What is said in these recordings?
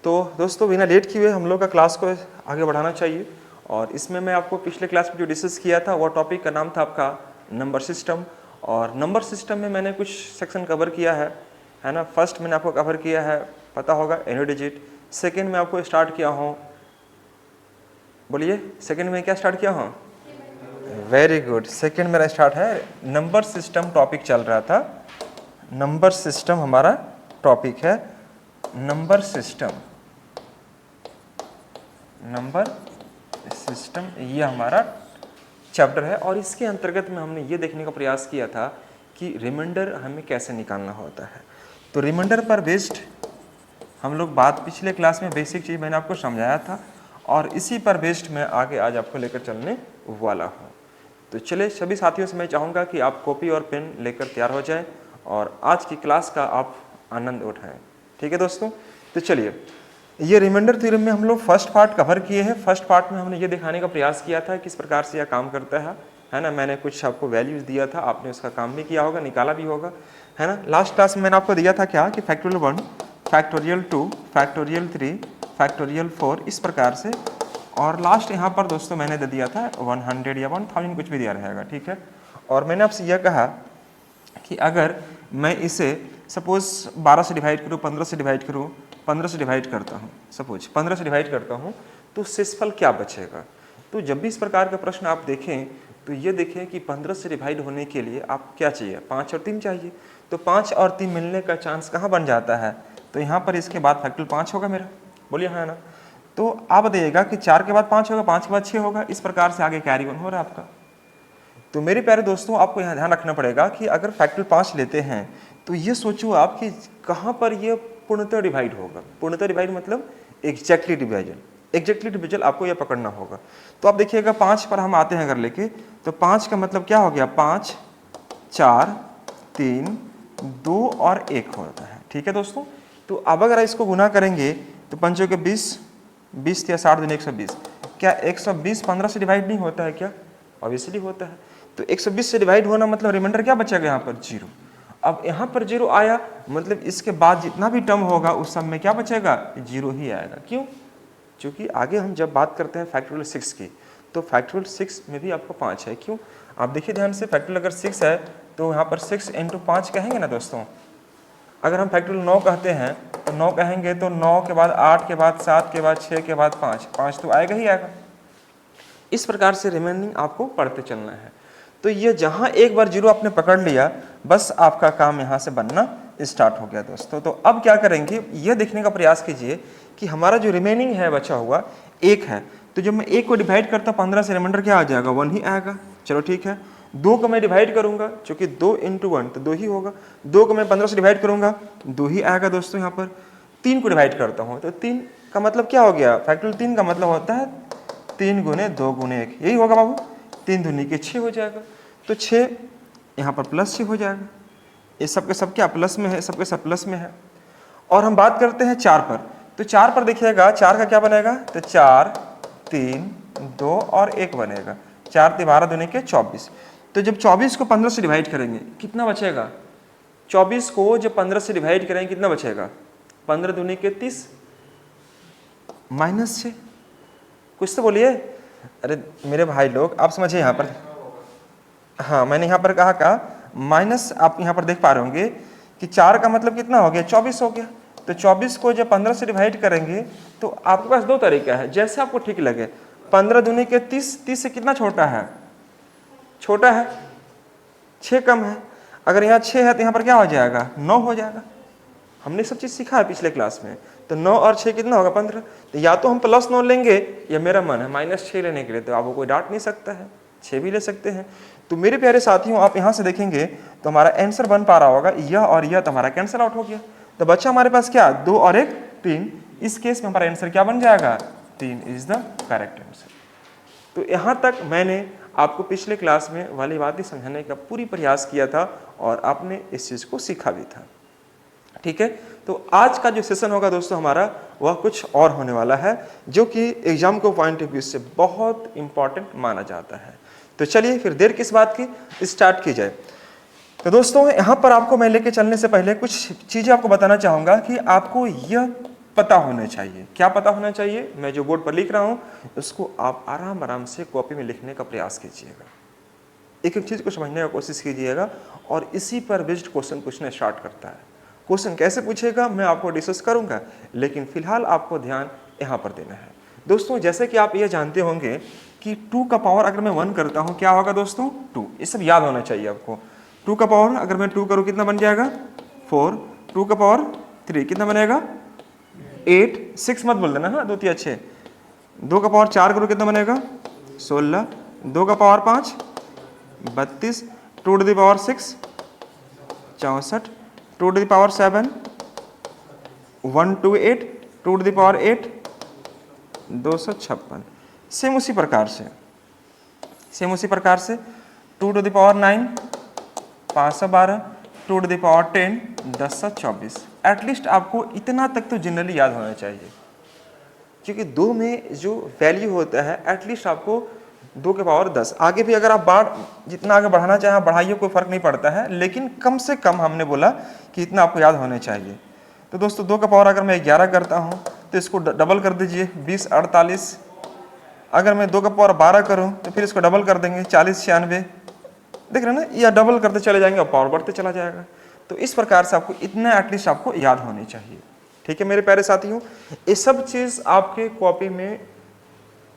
तो दोस्तों बिना लेट किए हम लोग का क्लास को आगे बढ़ाना चाहिए। और इसमें मैं आपको पिछले क्लास में जो डिस्कस किया था वो टॉपिक का नाम था आपका नंबर सिस्टम। और नंबर सिस्टम में मैंने कुछ सेक्शन कवर किया है ना। फर्स्ट मैंने आपको कवर किया है, पता होगा, एनो डिजिट। सेकेंड में आपको स्टार्ट किया हूँ, बोलिए सेकेंड में क्या स्टार्ट किया हूँ? वेरी गुड, सेकेंड मेरा स्टार्ट है नंबर सिस्टम। टॉपिक चल रहा था नंबर सिस्टम, हमारा टॉपिक है नंबर सिस्टम। नंबर सिस्टम ये हमारा चैप्टर है। और इसके अंतर्गत में हमने ये देखने का प्रयास किया था कि रिमाइंडर हमें कैसे निकालना होता है। तो रिमाइंडर पर बेस्ड हम लोग बात, पिछले क्लास में बेसिक चीज़ मैंने आपको समझाया था और इसी पर बेस्ड मैं आगे आज आपको लेकर चलने वाला हूँ। तो चलिए सभी साथियों से मैं चाहूँगा कि आप कॉपी और पेन लेकर तैयार हो जाएं और आज की क्लास का आप आनंद उठाएं। ठीक है दोस्तों, तो चलिए ये रिमाइंडर थ्योरम में हम लोग फर्स्ट पार्ट कवर किए हैं। फर्स्ट पार्ट में हमने ये दिखाने का प्रयास किया था किस प्रकार से यह काम करता है ना। मैंने कुछ आपको वैल्यूज दिया था, आपने उसका काम भी किया होगा, निकाला भी होगा, है ना। लास्ट क्लास में मैंने आपको दिया था क्या कि फैक्टोरियल 1, फैक्टोरियल 2, फैक्टोरियल 3, फैक्टोरियल 4, इस प्रकार से। और लास्ट यहाँ पर दोस्तों मैंने दे दिया था 100 या 1000 कुछ भी दिया रहेगा, ठीक है। और मैंने आपसे यह कहा कि अगर मैं इसे सपोज 12 से डिवाइड करूँ, 15 से डिवाइड करूँ, 15 से डिवाइड करता हूँ, सपोज 15 से डिवाइड करता हूँ, तो शेषफल क्या बचेगा। तो जब भी इस प्रकार का प्रश्न आप देखें तो ये देखें कि 15 से डिवाइड होने के लिए आप क्या चाहिए, 5 और 3 चाहिए। तो 5 और 3 मिलने का चांस कहाँ बन जाता है, तो यहाँ पर इसके बाद फैक्टोरियल 5 होगा मेरा, बोलिए हाँ ना। तो आप बताइएगा कि 4 के बाद 5 होगा, 5 के बाद 6 होगा, इस प्रकार से आगे कैरी ऑन हो रहा है आपका। तो मेरे प्यारे दोस्तों आपको यहाँ ध्यान रखना पड़ेगा कि अगर फैक्टोरियल 5 लेते हैं तो ये सोचो आप कि कहाँ पर ये पूर्णतः डिवाइड होगा। पूर्णतः डिवाइड मतलब एग्जैक्टली डिवीजन, एग्जैक्टली डिवीजन आपको यह पकड़ना होगा। तो आप देखिएगा 5 पर हम आते हैं अगर लेके, तो 5 का मतलब क्या हो गया, 5, 4, 3, 2 और 1 होता है, ठीक है दोस्तों। तो अब अगर इसको गुना करेंगे तो 5 के 20, 20 या 60 दिन 120, क्या 120 15 से डिवाइड नहीं होता है क्या? ऑब्वियसली होता है। तो 120 से डिवाइड होना मतलब रिमाइंडर क्या बचेगा यहाँ पर, 0। अब यहाँ पर 0 आया मतलब इसके बाद जितना भी टर्म होगा उस सब में क्या बचेगा, 0 ही आएगा। क्यों? क्योंकि आगे हम जब बात करते हैं फैक्टोरियल 6 की, तो फैक्टोरियल 6 में भी आपको 5 है। क्यों? आप देखिए ध्यान से, फैक्टोरियल अगर 6 है तो यहाँ पर 6 × 5 कहेंगे ना दोस्तों। अगर हम फैक्टोरियल 9 कहते हैं तो 9 कहेंगे तो 9 के बाद 8 के बाद 7 के बाद 6 के बाद 5, 5 तो आएगा ही आएगा। इस प्रकार से रिमेनिंग आपको पढ़ते चलना है। तो ये जहाँ एक बार 0 आपने पकड़ लिया, बस आपका काम यहाँ से बनना स्टार्ट हो गया दोस्तों। तो अब क्या करेंगे, ये देखने का प्रयास कीजिए कि हमारा जो रिमेनिंग है बचा हुआ 1 है। तो जब मैं 1 को डिवाइड करता हूँ 15 से, रिमाइंडर क्या आ जाएगा, 1 ही आएगा। चलो ठीक है। 2 को मैं डिवाइड करूंगा, चूंकि 2 × 1 तो 2 ही होगा। 2 को मैं 15 से डिवाइड करूंगा, 2 ही आएगा दोस्तों यहाँ पर। 3 को डिवाइड करता हूँ तो 3 का मतलब क्या हो गया, फैक्टोरियल 3 का मतलब होता है 3 × 2 × 1, यही होगा बाबू। 3 दूनी के 6 हो जाएगा। तो 6 यहाँ पर +6 हो जाएगा। ये सब के सब क्या प्लस में है, सबके सब प्लस में है। और हम बात करते हैं 4 पर, तो 4 पर देखिएगा 4 का क्या बनेगा, तो 4, 3, 2 और 1 बनेगा। 4 × 12 दूनी के 24। तो जब 24 को 15 से डिवाइड करेंगे कितना बचेगा, 24 को जब 15 से डिवाइड करेंगे कितना बचेगा, 15 दूनी के 30 -6। कुछ तो बोलिए, अरे मेरे भाई लोग आप समझिए यहाँ पर। हाँ मैंने यहाँ पर कहा माइनस, आप यहाँ पर देख पा रहे होंगे कि 4 का मतलब कितना हो गया, 24 हो गया। तो 24 को जब 15 से डिवाइड करेंगे तो आपके पास 2 तरीका है, जैसे आपको ठीक लगे। 15 दूनी के 30, 30 से कितना छोटा है, छोटा है, 6 कम है। अगर यहाँ 6 है तो यहाँ पर क्या हो जाएगा, 9 हो जाएगा। हमने सब चीज़ सीखा है पिछले क्लास में। तो 9 और 6 कितना होगा, 15। तो या तो हम +9 लेंगे या मेरा मन है -6 लेने के लिए, तो आपको कोई डांट नहीं सकता है, 6 भी ले सकते हैं। तो मेरे प्यारे साथियों आप यहाँ से देखेंगे तो हमारा आंसर बन पा रहा होगा यह और यह, तो हमारा कैंसिल आउट हो गया। तो बच्चा हमारे पास क्या, 2 और 1 3। इस केस में हमारा आंसर क्या बन जाएगा, 3 इज द करेक्ट आंसर। तो यहाँ तक मैंने आपको पिछले क्लास में वाली बातें समझाने का पूरी प्रयास किया था और आपने इस चीज़ को सीखा भी था, ठीक है। तो आज का जो सेशन होगा दोस्तों हमारा वह कुछ और होने वाला है, जो कि एग्जाम को पॉइंट ऑफ व्यू से बहुत इंपॉर्टेंट माना जाता है। तो चलिए फिर देर किस बात की, स्टार्ट की जाए। तो दोस्तों यहाँ पर आपको मैं लेके चलने से पहले कुछ चीज़ें आपको बताना चाहूँगा कि आपको यह पता होना चाहिए। क्या पता होना चाहिए? मैं जो बोर्ड पर लिख रहा हूँ उसको आप आराम आराम से कॉपी में लिखने का प्रयास कीजिएगा, एक एक चीज़ को समझने का कोशिश कीजिएगा और इसी पर बेस्ड क्वेश्चन पूछना स्टार्ट करता है। क्वेश्चन कैसे पूछेगा मैं आपको डिस्कस करूंगा, लेकिन फिलहाल आपको ध्यान यहाँ पर देना है। दोस्तों जैसे कि आप ये जानते होंगे कि 2 का पावर अगर मैं 1 करता हूँ क्या होगा दोस्तों? 2। ये सब याद होना चाहिए आपको। 2 का पावर अगर मैं 2 करूँ कितना बन जाएगा? 4। 2 का पावर 3 कितना बनेगा? 8। 6 मत बोल देना, हाँ 2 3 6। 2 का पावर 4 करो कितना बनेगा? 16। 2 का power 5 32। 2 to the power 6 64। 2 to the power 7 128। 2 to the power 8 256। Same उसी प्रकार से 2 to the power 9 512। 2 to the power 10 1024। At least आपको इतना तक तो जनरली याद होना चाहिए, क्योंकि 2 में जो वैल्यू होता है एटलीस्ट आपको 2 के पावर 10, आगे भी अगर आप जितना आगे बढ़ाना चाहें आप बढ़ाइए, कोई फर्क नहीं पड़ता है, लेकिन कम से कम हमने बोला कि इतना आपको याद होने चाहिए। तो दोस्तों 2 का पावर अगर मैं 11 करता हूँ तो इसको डबल कर दीजिए 20 48। अगर मैं 2 का पावर 12 करूँ तो फिर इसको डबल कर देंगे 40 96। देख रहे हैं ना, या डबल करते चले जाएंगे और पावर बढ़ते चला जाएगा। तो इस प्रकार से आपको इतना एटलीस्ट आपको याद होनी चाहिए। ठीक है मेरे प्यारे साथियों, ये सब चीज़ आपके कॉपी में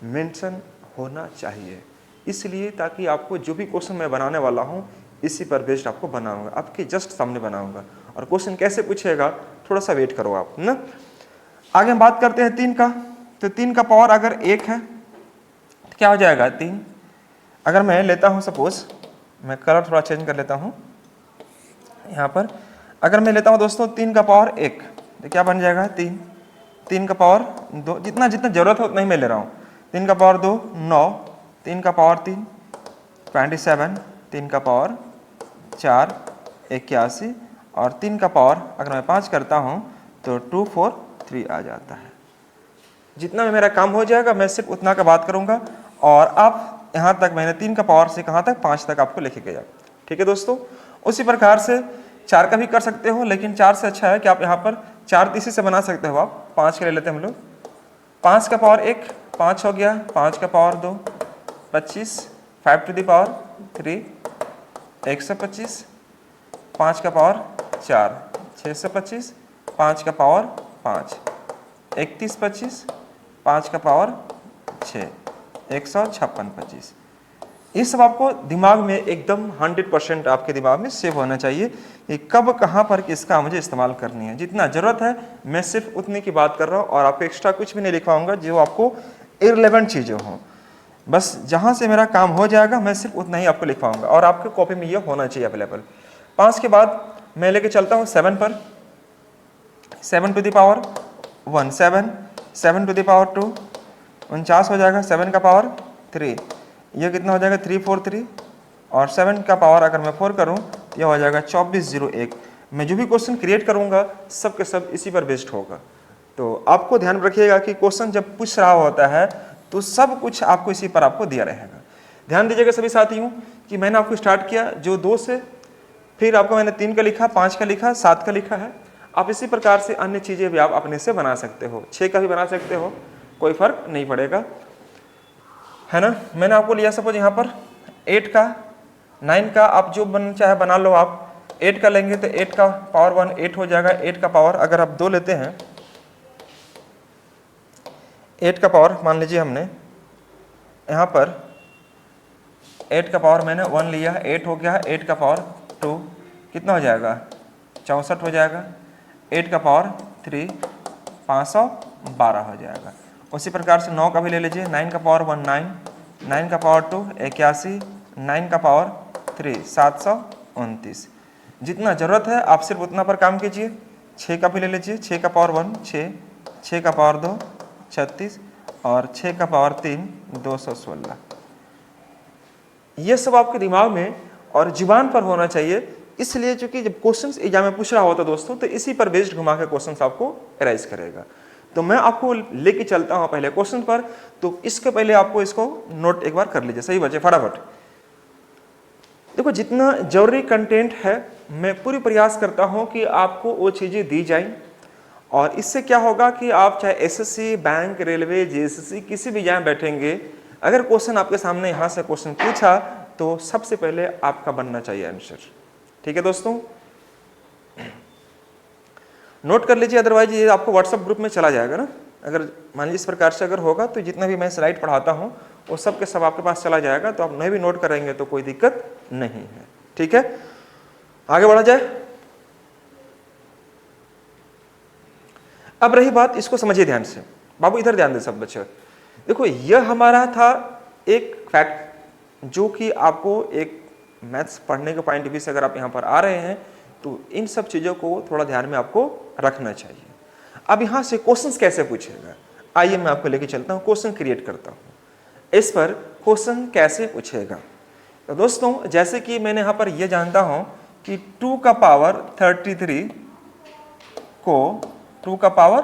मेंशन होना चाहिए, इसलिए ताकि आपको जो भी क्वेश्चन मैं बनाने वाला हूँ इसी पर बेस्ड आपको बनाऊंगा, आपके जस्ट सामने बनाऊंगा। और क्वेश्चन कैसे पूछेगा थोड़ा सा वेट करो आप ना। आगे हम बात करते हैं 3 का। तो 3 का पावर अगर 1 है तो क्या हो जाएगा? 3। अगर मैं लेता हूँ सपोज, मैं कलर थोड़ा चेंज कर लेता हूँ यहाँ पर, अगर मैं लेता हूँ दोस्तों 3 का पावर 1 तो क्या बन जाएगा? 3। 3 का पावर 2, जितना जितना जरूरत है उतना ही मैं ले रहा हूँ। 3 का पावर 2 9। 3 का पावर 3 27। 3 का पावर 4 81। और 3 का पावर अगर मैं 5 करता हूँ तो 243 आ जाता है। जितना में मेरा काम हो जाएगा मैं सिर्फ उतना का बात करूँगा, और आप यहाँ तक मैंने 3 का पावर से कहाँ तक? 5 तक आपको लेके गया। ठीक है दोस्तों, उसी प्रकार से 4 का भी कर सकते हो, लेकिन 4 से अच्छा है कि आप यहाँ पर 4 इसी से बना सकते हो आप। 5 का ले लेते हैं हम लोग। 5 का पावर 1 5 हो गया। 5 का पावर 2 25। 5 to the power 3 125। 5 का पावर 4 625। 5 का पावर 5 31 25। 5 का पावर 6 156 25। ये सब आपको दिमाग में एकदम 100% आपके दिमाग में सेव होना चाहिए कि कब कहाँ पर किसका मुझे इस्तेमाल करनी है। जितना ज़रूरत है मैं सिर्फ उतनी की बात कर रहा हूँ, और आपको एक्स्ट्रा कुछ भी नहीं लिखवाऊंगा जो आपको इररिलेवेंट चीज़ें हों। बस जहाँ से मेरा काम हो जाएगा मैं सिर्फ उतना ही आपको लिखवाऊंगा, और आपके कॉपी में ये होना चाहिए अवेलेबल। 5 के बाद मैं लेके चलता हूँ 7 पर। 7 to the power 1 7। 7 to the power 2 49 हो जाएगा। 7 का पावर 3 ये कितना हो जाएगा? 343। और 7 का पावर अगर मैं 4 करूं तो यह हो जाएगा 2401। मैं जो भी क्वेश्चन क्रिएट करूंगा सब के सब इसी पर बेस्ड होगा। तो आपको ध्यान रखिएगा कि क्वेश्चन जब पूछ रहा होता है तो सब कुछ आपको इसी पर आपको दिया रहेगा। ध्यान दीजिएगा सभी साथियों कि मैंने आपको स्टार्ट किया जो 2 से, फिर आपको मैंने 3 का लिखा, 5 का लिखा, 7 का लिखा है। आप इसी प्रकार से अन्य चीज़ें भी आप अपने से बना सकते हो, 6 का भी बना सकते हो, कोई फर्क नहीं पड़ेगा, है ना। मैंने आपको लिया सपोज यहाँ पर 8 का, 9 का, आप जो चाहे बना लो आप। 8 का लेंगे तो 8 का पावर 1 8 हो जाएगा। 8 का पावर अगर आप 2 लेते हैं, 8 का पावर मान लीजिए हमने यहाँ पर 8 का पावर मैंने 1 लिया, 8 हो गया। 8 का पावर 2 कितना हो जाएगा? 64 हो जाएगा। 8 का पावर 3 512 हो जाएगा। उसी प्रकार से 9 का भी ले लीजिए। 9 का पावर 1 9। 9 का पावर 2 81। 9 का पावर 3 729। जितना ज़रूरत है आप सिर्फ उतना पर काम कीजिए। 6 का भी ले लीजिए। 6 का पावर 1 6। 6 का पावर 2 36। और 6 का पावर 3 216। ये सब आपके दिमाग में और जुबान पर होना चाहिए, इसलिए चूंकि जब क्वेश्चंस एग्जाम में पूछ रहा होता है दोस्तों तो इसी पर बेस्ड घुमा के क्वेश्चंस आपको एराइज करेगा। तो मैं आपको लेके चलता हूं पहले क्वेश्चन पर, तो इसके पहले आपको इसको नोट एक बार कर लीजिए। सही बच्चे फटाफट देखो, जितना जरूरी कंटेंट है मैं पूरी प्रयास करता हूं कि आपको वो चीज़ें दी जाए और इससे क्या होगा कि आप चाहे एसएससी, बैंक, रेलवे, जेएसएससी किसी भी जगह बैठेंगे, अगर क्वेश्चन आपके सामने यहाँ से क्वेश्चन पूछा तो सबसे पहले आपका बनना चाहिए आंसर। ठीक है दोस्तों, नोट कर लीजिए, अदरवाइज ये आपको व्हाट्सएप ग्रुप में चला जाएगा ना। अगर मान लीजिए इस प्रकार से अगर होगा तो जितना भी मैं स्लाइड पढ़ाता हूँ वो सब के सब आपके पास चला जाएगा, तो आप नहीं भी नोट करेंगे तो कोई दिक्कत नहीं है। ठीक है, आगे बढ़ा जाए। अब रही बात, इसको समझिए ध्यान से, बाबू इधर ध्यान दे सब बच्चे। देखो यह हमारा था एक फैक्ट जो कि आपको एक मैथ्स पढ़ने के पॉइंट ऑफ व्यू से अगर आप यहाँ पर आ रहे हैं तो इन सब चीज़ों को थोड़ा ध्यान में आपको रखना चाहिए। अब यहाँ से क्वेश्चंस कैसे पूछेगा, आइए मैं आपको लेके चलता हूँ, क्वेश्चन क्रिएट करता हूँ। इस पर क्वेश्चन कैसे पूछेगा, तो दोस्तों जैसे कि मैंने यहाँ पर यह जानता हूँ कि 2 का पावर 33 को 2 का पावर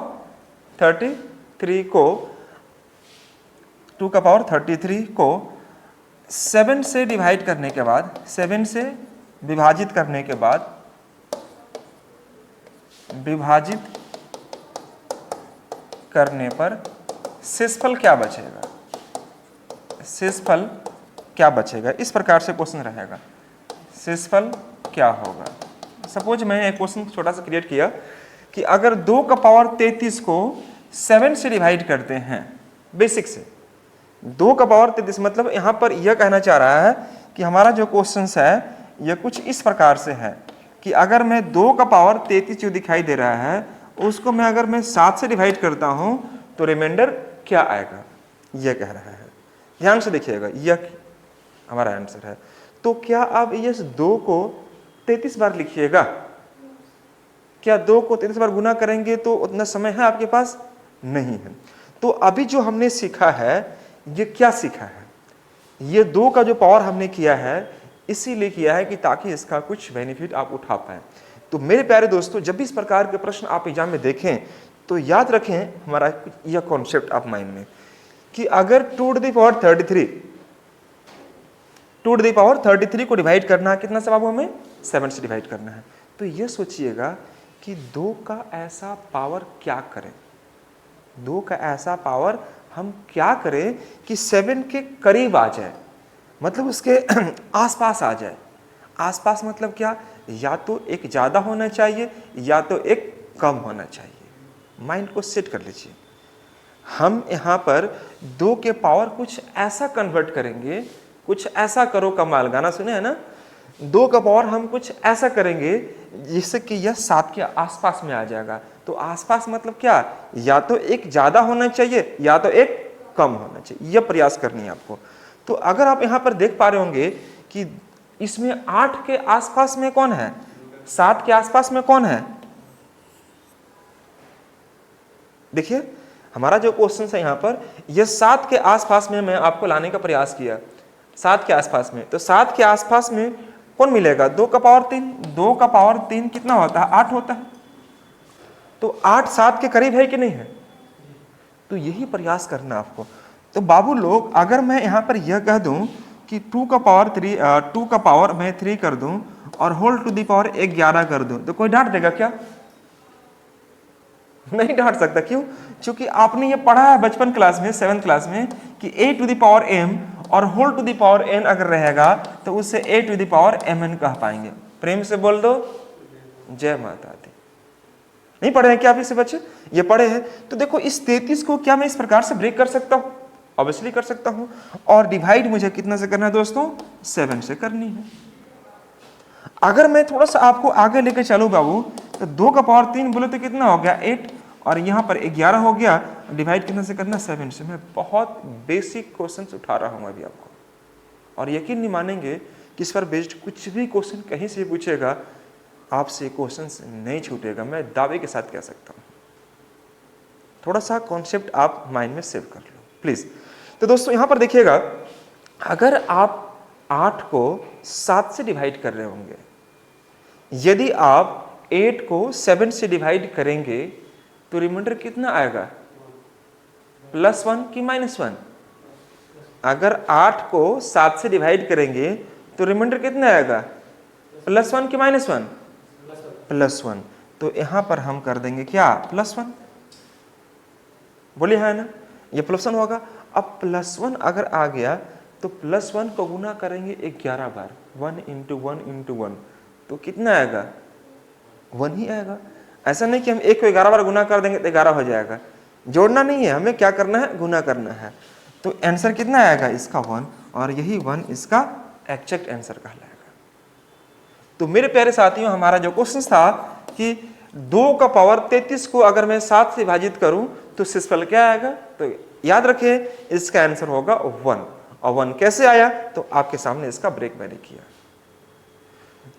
33 को 7 से डिवाइड करने के बाद, 7 से विभाजित करने के बाद, विभाजित करने पर शेषफल क्या बचेगा, शेषफल क्या बचेगा, इस प्रकार से क्वेश्चन रहेगा। शेषफल क्या होगा। सपोज मैं एक क्वेश्चन छोटा सा क्रिएट किया कि अगर 2 का पावर 33 को 7 से डिवाइड करते हैं, बेसिक से 2 का पावर 33, मतलब यहाँ पर यह कहना चाह रहा है कि हमारा जो क्वेश्चन है यह कुछ इस प्रकार से है कि अगर मैं 2 का पावर 33 जो दिखाई दे रहा है उसको मैं अगर मैं 7 से डिवाइड करता हूँ तो रिमाइंडर क्या आएगा, यह कह रहा है। ध्यान से देखिएगा, यह हमारा आंसर है। तो क्या आप इस 2 को 33 बार लिखिएगा, क्या 2 को 33 बार गुना करेंगे तो उतना समय है आपके पास, नहीं है। तो अभी जो हमने सीखा है ये क्या सीखा है, ये 2 का जो पावर हमने किया है इसीलिए किया है कि ताकि इसका कुछ बेनिफिट आप उठा पाएं। तो मेरे प्यारे दोस्तों, जब भी इस प्रकार के प्रश्न आप एग्जाम में देखें तो याद रखें हमारा यह कॉन्सेप्ट आप माइंड में कि अगर 2 टू द पावर 33 को डिवाइड करना है कितना से बाबू, हमें 7 से डिवाइड करना है। तो ये सोचिएगा कि 2 का ऐसा पावर क्या करें, 2 का ऐसा पावर हम क्या करें कि 7 के करीब आ जाए, मतलब उसके आसपास आ जाए। आसपास मतलब क्या, या तो एक ज़्यादा होना चाहिए या तो एक कम होना चाहिए। माइंड को सेट कर लीजिए। हम यहाँ पर 2 के पावर कुछ ऐसा कन्वर्ट करेंगे, कुछ ऐसा करो कमाल, गाना सुने है ना। 2 का पावर हम कुछ ऐसा करेंगे जिससे कि यह 7 के आसपास में आ जाएगा। तो आसपास मतलब क्या, या तो एक ज़्यादा होना चाहिए या तो एक कम होना चाहिए, यह प्रयास करनी है आपको। तो अगर आप यहाँ पर देख पा रहे होंगे कि इसमें 8 के आसपास में कौन है, 7 के आसपास में कौन है। देखिए हमारा जो क्वेश्चन है यहाँ पर, यह 7 के आसपास में मैं आपको लाने का प्रयास किया, 7 के आसपास में। तो 7 के आसपास में कौन मिलेगा, 2 का पावर 3, 2 का पावर 3 कितना होता है, 8 होता है। तो 8 7 के करीब है कि नहीं है, तो यही प्रयास करना आपको। तो बाबू लोग, अगर मैं यहाँ पर यह कह दूं कि 2 का पावर मैं 3 कर दूं और होल टू दी पावर 11 कर दूं, तो कोई डांट देगा क्या, नहीं डांट सकता। क्यों, क्योंकि आपने ये पढ़ा है बचपन क्लास में, 7th क्लास में कि a to the power m और whole to the power n अगर रहेगा तो उससे a to the power mn कह पाएंगे। प्रेम से बोल दो जय माता दी। नहीं पढ़े हैं क्या आप इसे बच्चे, ये पढ़े हैं। तो देखो इस 33 को क्या मैं इस प्रकार से ब्रेक कर सकता हूं, ऑब्वियसली कर सकता हूं। और डिवाइड मुझे कितना से करना है दोस्तों, 7 से करनी है। अगर मैं थोड़ा सा आपको आगे लेके चलूं बाबू, तो 2 का पावर 3 बोले तो कितना हो गया, 8, और यहाँ पर 11 हो गया। डिवाइड कितना से करना, 7 से। मैं बहुत बेसिक क्वेश्चन उठा रहा हूँ अभी आपको, और यकीन नहीं मानेंगे कि इस पर बेस्ड कुछ भी क्वेश्चन कहीं से पूछेगा आपसे क्वेश्चन नहीं छूटेगा, मैं दावे के साथ कह सकता हूँ। थोड़ा सा कॉन्सेप्ट आप माइंड में सेव कर लो प्लीज। तो दोस्तों यहाँ पर देखिएगा, अगर आप 8 को 7 से डिवाइड कर रहे होंगे, यदि आप 8 को 7 से डिवाइड करेंगे तो रिमाइंडर कितना आएगा, +1 कि -1। अगर 8 को 7 से डिवाइड करेंगे तो रिमाइंडर कितना आएगा, +1 कि -1, +1। तो यहाँ पर हम कर देंगे क्या, +1। बोलिए है ना, ये +1 होगा। अब +1 अगर आ गया तो +1 को गुना करेंगे 11 बार, 1 × 1 × 1, तो कितना आएगा, 1 ही आएगा। ऐसा नहीं कि हम 1 को 11 बार गुना कर देंगे तो 11 हो जाएगा। जोड़ना नहीं है, हमें क्या करना है, गुना करना है। तो आंसर कितना आएगा इसका 1, और यही 1 इसका एग्जैक्ट आंसर कहलाएगा। तो मेरे प्यारे साथियों, हमारा जो क्वेश्चन था कि 2 का पावर 33 को अगर मैं 7 से विभाजित करूं तो शेषफल क्या आएगा, तो याद रखिए इसका आंसर होगा 1। और 1 कैसे आया, तो आपके सामने इसका ब्रेक मैंने किया।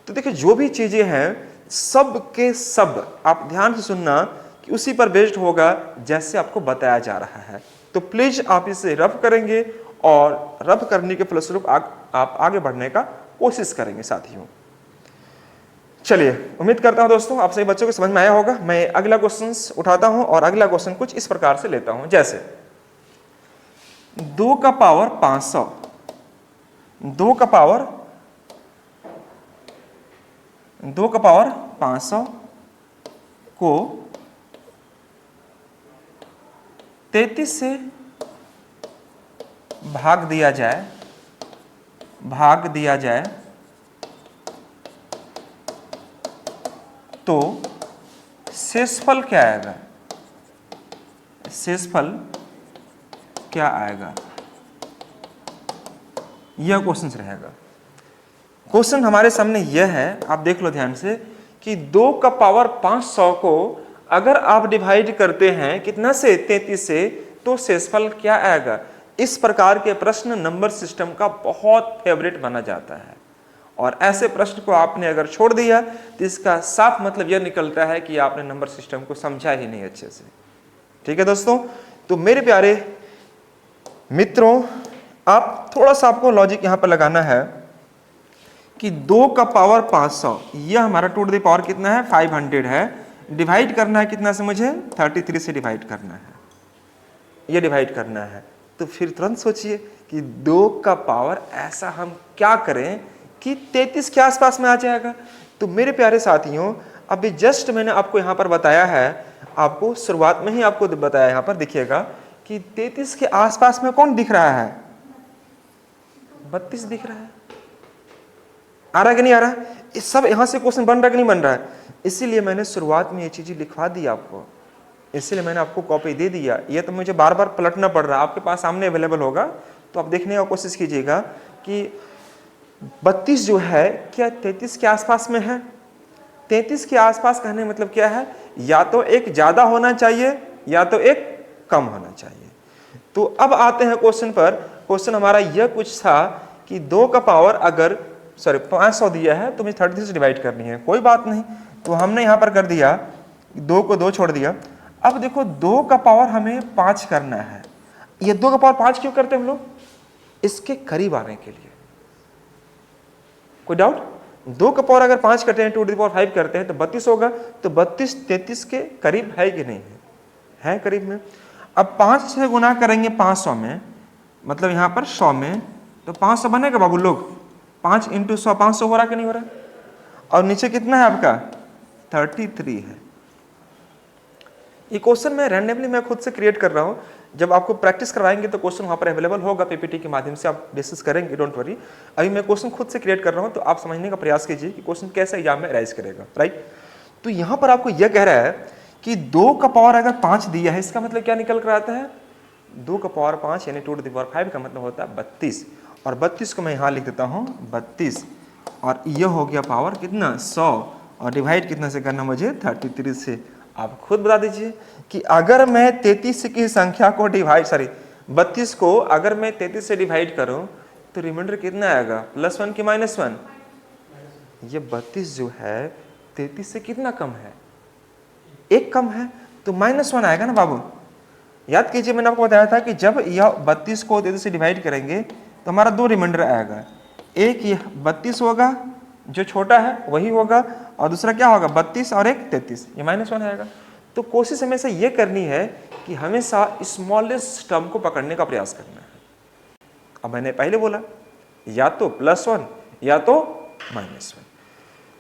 तो देखिए जो भी चीजें हैं सब के सब आप ध्यान से सुनना कि उसी पर बेस्ड होगा जैसे आपको बताया जा रहा है। तो प्लीज आप इसे रफ करेंगे और रफ करने के फलस्वरूप आप आगे बढ़ने का कोशिश करेंगे साथियों। चलिए, उम्मीद करता हूं दोस्तों आप सभी बच्चों को समझ में आया होगा। मैं अगला क्वेश्चन उठाता हूं और अगला क्वेश्चन कुछ इस प्रकार से लेता हूं, जैसे 2 का पावर 500, 2 का पावर 500 को 33 से भाग दिया जाए तो शेषफल क्या आएगा, शेषफल क्या आएगा, यह क्वेश्चन रहेगा। क्वेश्चन हमारे सामने यह है, आप देख लो ध्यान से, कि 2 का पावर 500 को अगर आप डिवाइड करते हैं कितना से, 33 से, तो शेषफल क्या आएगा। इस प्रकार के प्रश्न नंबर सिस्टम का बहुत फेवरेट माना जाता है, और ऐसे प्रश्न को आपने अगर छोड़ दिया तो इसका साफ मतलब यह निकलता है कि आपने नंबर सिस्टम को समझा ही नहीं अच्छे से। ठीक है दोस्तों, तो मेरे प्यारे मित्रों, आप थोड़ा सा आपको लॉजिक यहां पर लगाना है कि 2 का पावर 500, यह हमारा 2 टू द पावर कितना है, 500 है। डिवाइड करना है कितना से, मुझे 33 से डिवाइड करना है, यह डिवाइड करना है। तो फिर तुरंत सोचिए कि 2 का पावर ऐसा हम क्या करें कि 33 के आसपास में आ जाएगा। तो मेरे प्यारे साथियों, अभी जस्ट मैंने आपको यहाँ पर बताया है, आपको शुरुआत में ही आपको बताया, यहाँ पर देखिएगा कि 33 के आसपास में कौन दिख रहा है, 32 दिख रहा है। आ रहा है कि नहीं आ रहा है, इस सब यहाँ से क्वेश्चन बन रहा है कि नहीं बन रहा है। इसीलिए मैंने शुरुआत में ये चीजें लिखवा दी आपको, इसलिए मैंने आपको कॉपी दे दिया। ये तो मुझे बार बार पलटना पड़ रहा है, आपके पास सामने अवेलेबल होगा, तो आप देखने का कोशिश कीजिएगा कि 32 जो है क्या 33 के आसपास में है। 33 के आसपास कहने मतलब क्या है, या तो एक ज्यादा होना चाहिए या तो एक कम होना चाहिए। तो अब आते हैं क्वेश्चन पर। क्वेश्चन हमारा यह कुछ था कि 2 का पावर अगर 500 दिया है तो मुझे 33 से डिवाइड करनी है, कोई बात नहीं। तो हमने यहां पर कर दिया, 2 को 2 छोड़ दिया। अब देखो 2 का पावर हमें 5 करना है। ये 2 का पावर 5 क्यों करते हैं हम लोग, इसके करीब आने के लिए। कोई डाउट, 2 का पावर अगर 5 करते हैं, 2 टू द पावर 5 करते हैं तो 32 होगा। तो 32 33 के करीब है कि नहीं है, है करीब में। अब 5 से गुना करेंगे 500 में, मतलब यहाँ पर 100 में, तो 500 बनेगा बाबू लोग। 5 × 100 500 हो रहा कि नहीं हो रहा। और नीचे कितना है आपका, 33 है। ये क्वेश्चन मैं रैंडमली मैं खुद से क्रिएट कर रहा हूँ। जब आपको प्रैक्टिस करवाएंगे तो क्वेश्चन वहाँ पर अवेलेबल होगा, पीपीटी के माध्यम से आप डिस्कस करेंगे, डोंट वरी। अभी मैं क्वेश्चन खुद से क्रिएट कर रहा हूँ, तो आप समझने का प्रयास कीजिए कि क्वेश्चन कैसे एग्जाम में राइज करेगा, राइट। तो यहाँ पर आपको यह कह रहा है कि 2 का पावर अगर 5 दिया है, इसका मतलब क्या निकल कर आता है, 2 का पावर 5 यानी 2 टू द पावर 5 का मतलब होता है 32। और 32 को मैं यहाँ लिख देता हूँ 32, और यह हो गया पावर कितना, 100। और डिवाइड कितना से करना मुझे, 33 से। आप खुद बता दीजिए कि अगर मैं 33 की संख्या को डिवाइड 32 को अगर मैं 33 से डिवाइड करूं तो रिमाइंडर कितना आएगा, +1 कि -1। ये 32 जो है 33 से कितना कम है, 1 कम है, तो -1 आएगा ना बाबू। याद कीजिए मैंने आपको बताया था कि जब यह 32 को 33 से डिवाइड करेंगे तो हमारा 2 रिमाइंडर आएगा। एक ये 32 होगा जो छोटा है वही होगा, और दूसरा क्या होगा 32 और एक 33, ये -1 आएगा। तो कोशिश हमेशा ये करनी है कि हमेशा स्मॉलेस्ट टर्म को पकड़ने का प्रयास करना है। अब मैंने पहले बोला या तो +1 या तो -1।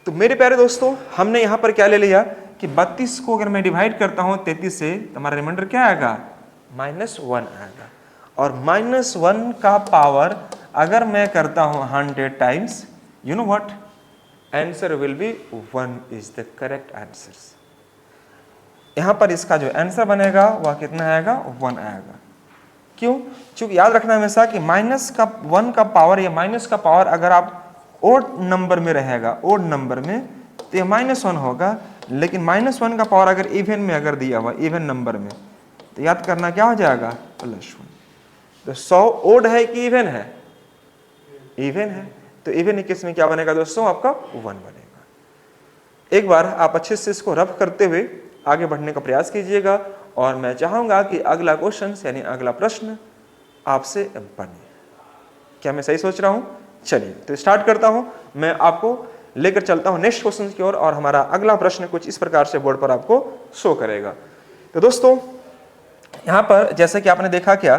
तो मेरे प्यारे दोस्तों, हमने यहाँ पर क्या ले लिया कि 32 को अगर मैं डिवाइड करता हूँ 33 से तो हमारा रिमाइंडर क्या आएगा, -1 आएगा। और -1 का पावर अगर मैं करता हूँ 100 times, you know what, answer will be 1 is the correct answer. यहाँ पर इसका जो आंसर बनेगा वह कितना आएगा, 1 आएगा। क्यों? चूंकि याद रखना हमेशा कि -1 का पावर या माइनस का पावर अगर आप ओड नंबर में रहेगा, ओड नंबर में, तो ये -1 होगा। लेकिन -1 का पावर अगर इवन में अगर दिया हुआ, इवन नंबर में, तो याद करना क्या हो जाएगा, +1। तो 100 ओड है कि इवन है, इवन है, तो इवन केस में क्या बनेगा दोस्तों, आपका 1 बनेगा। एक बार आप अच्छे से इसको रफ करते हुए आगे बढ़ने का प्रयास कीजिएगा और मैं चाहूंगा कि अगला क्वेश्चन यानी अगला प्रश्न आपसे बने। क्या मैं सही सोच रहा हूं? चलिए तो स्टार्ट करता हूं, मैं आपको लेकर चलता हूं नेक्स्ट क्वेश्चन की ओर और हमारा अगला प्रश्न कुछ इस प्रकार से बोर्ड पर आपको शो करेगा। तो दोस्तों यहां पर जैसे कि आपने देखा क्या,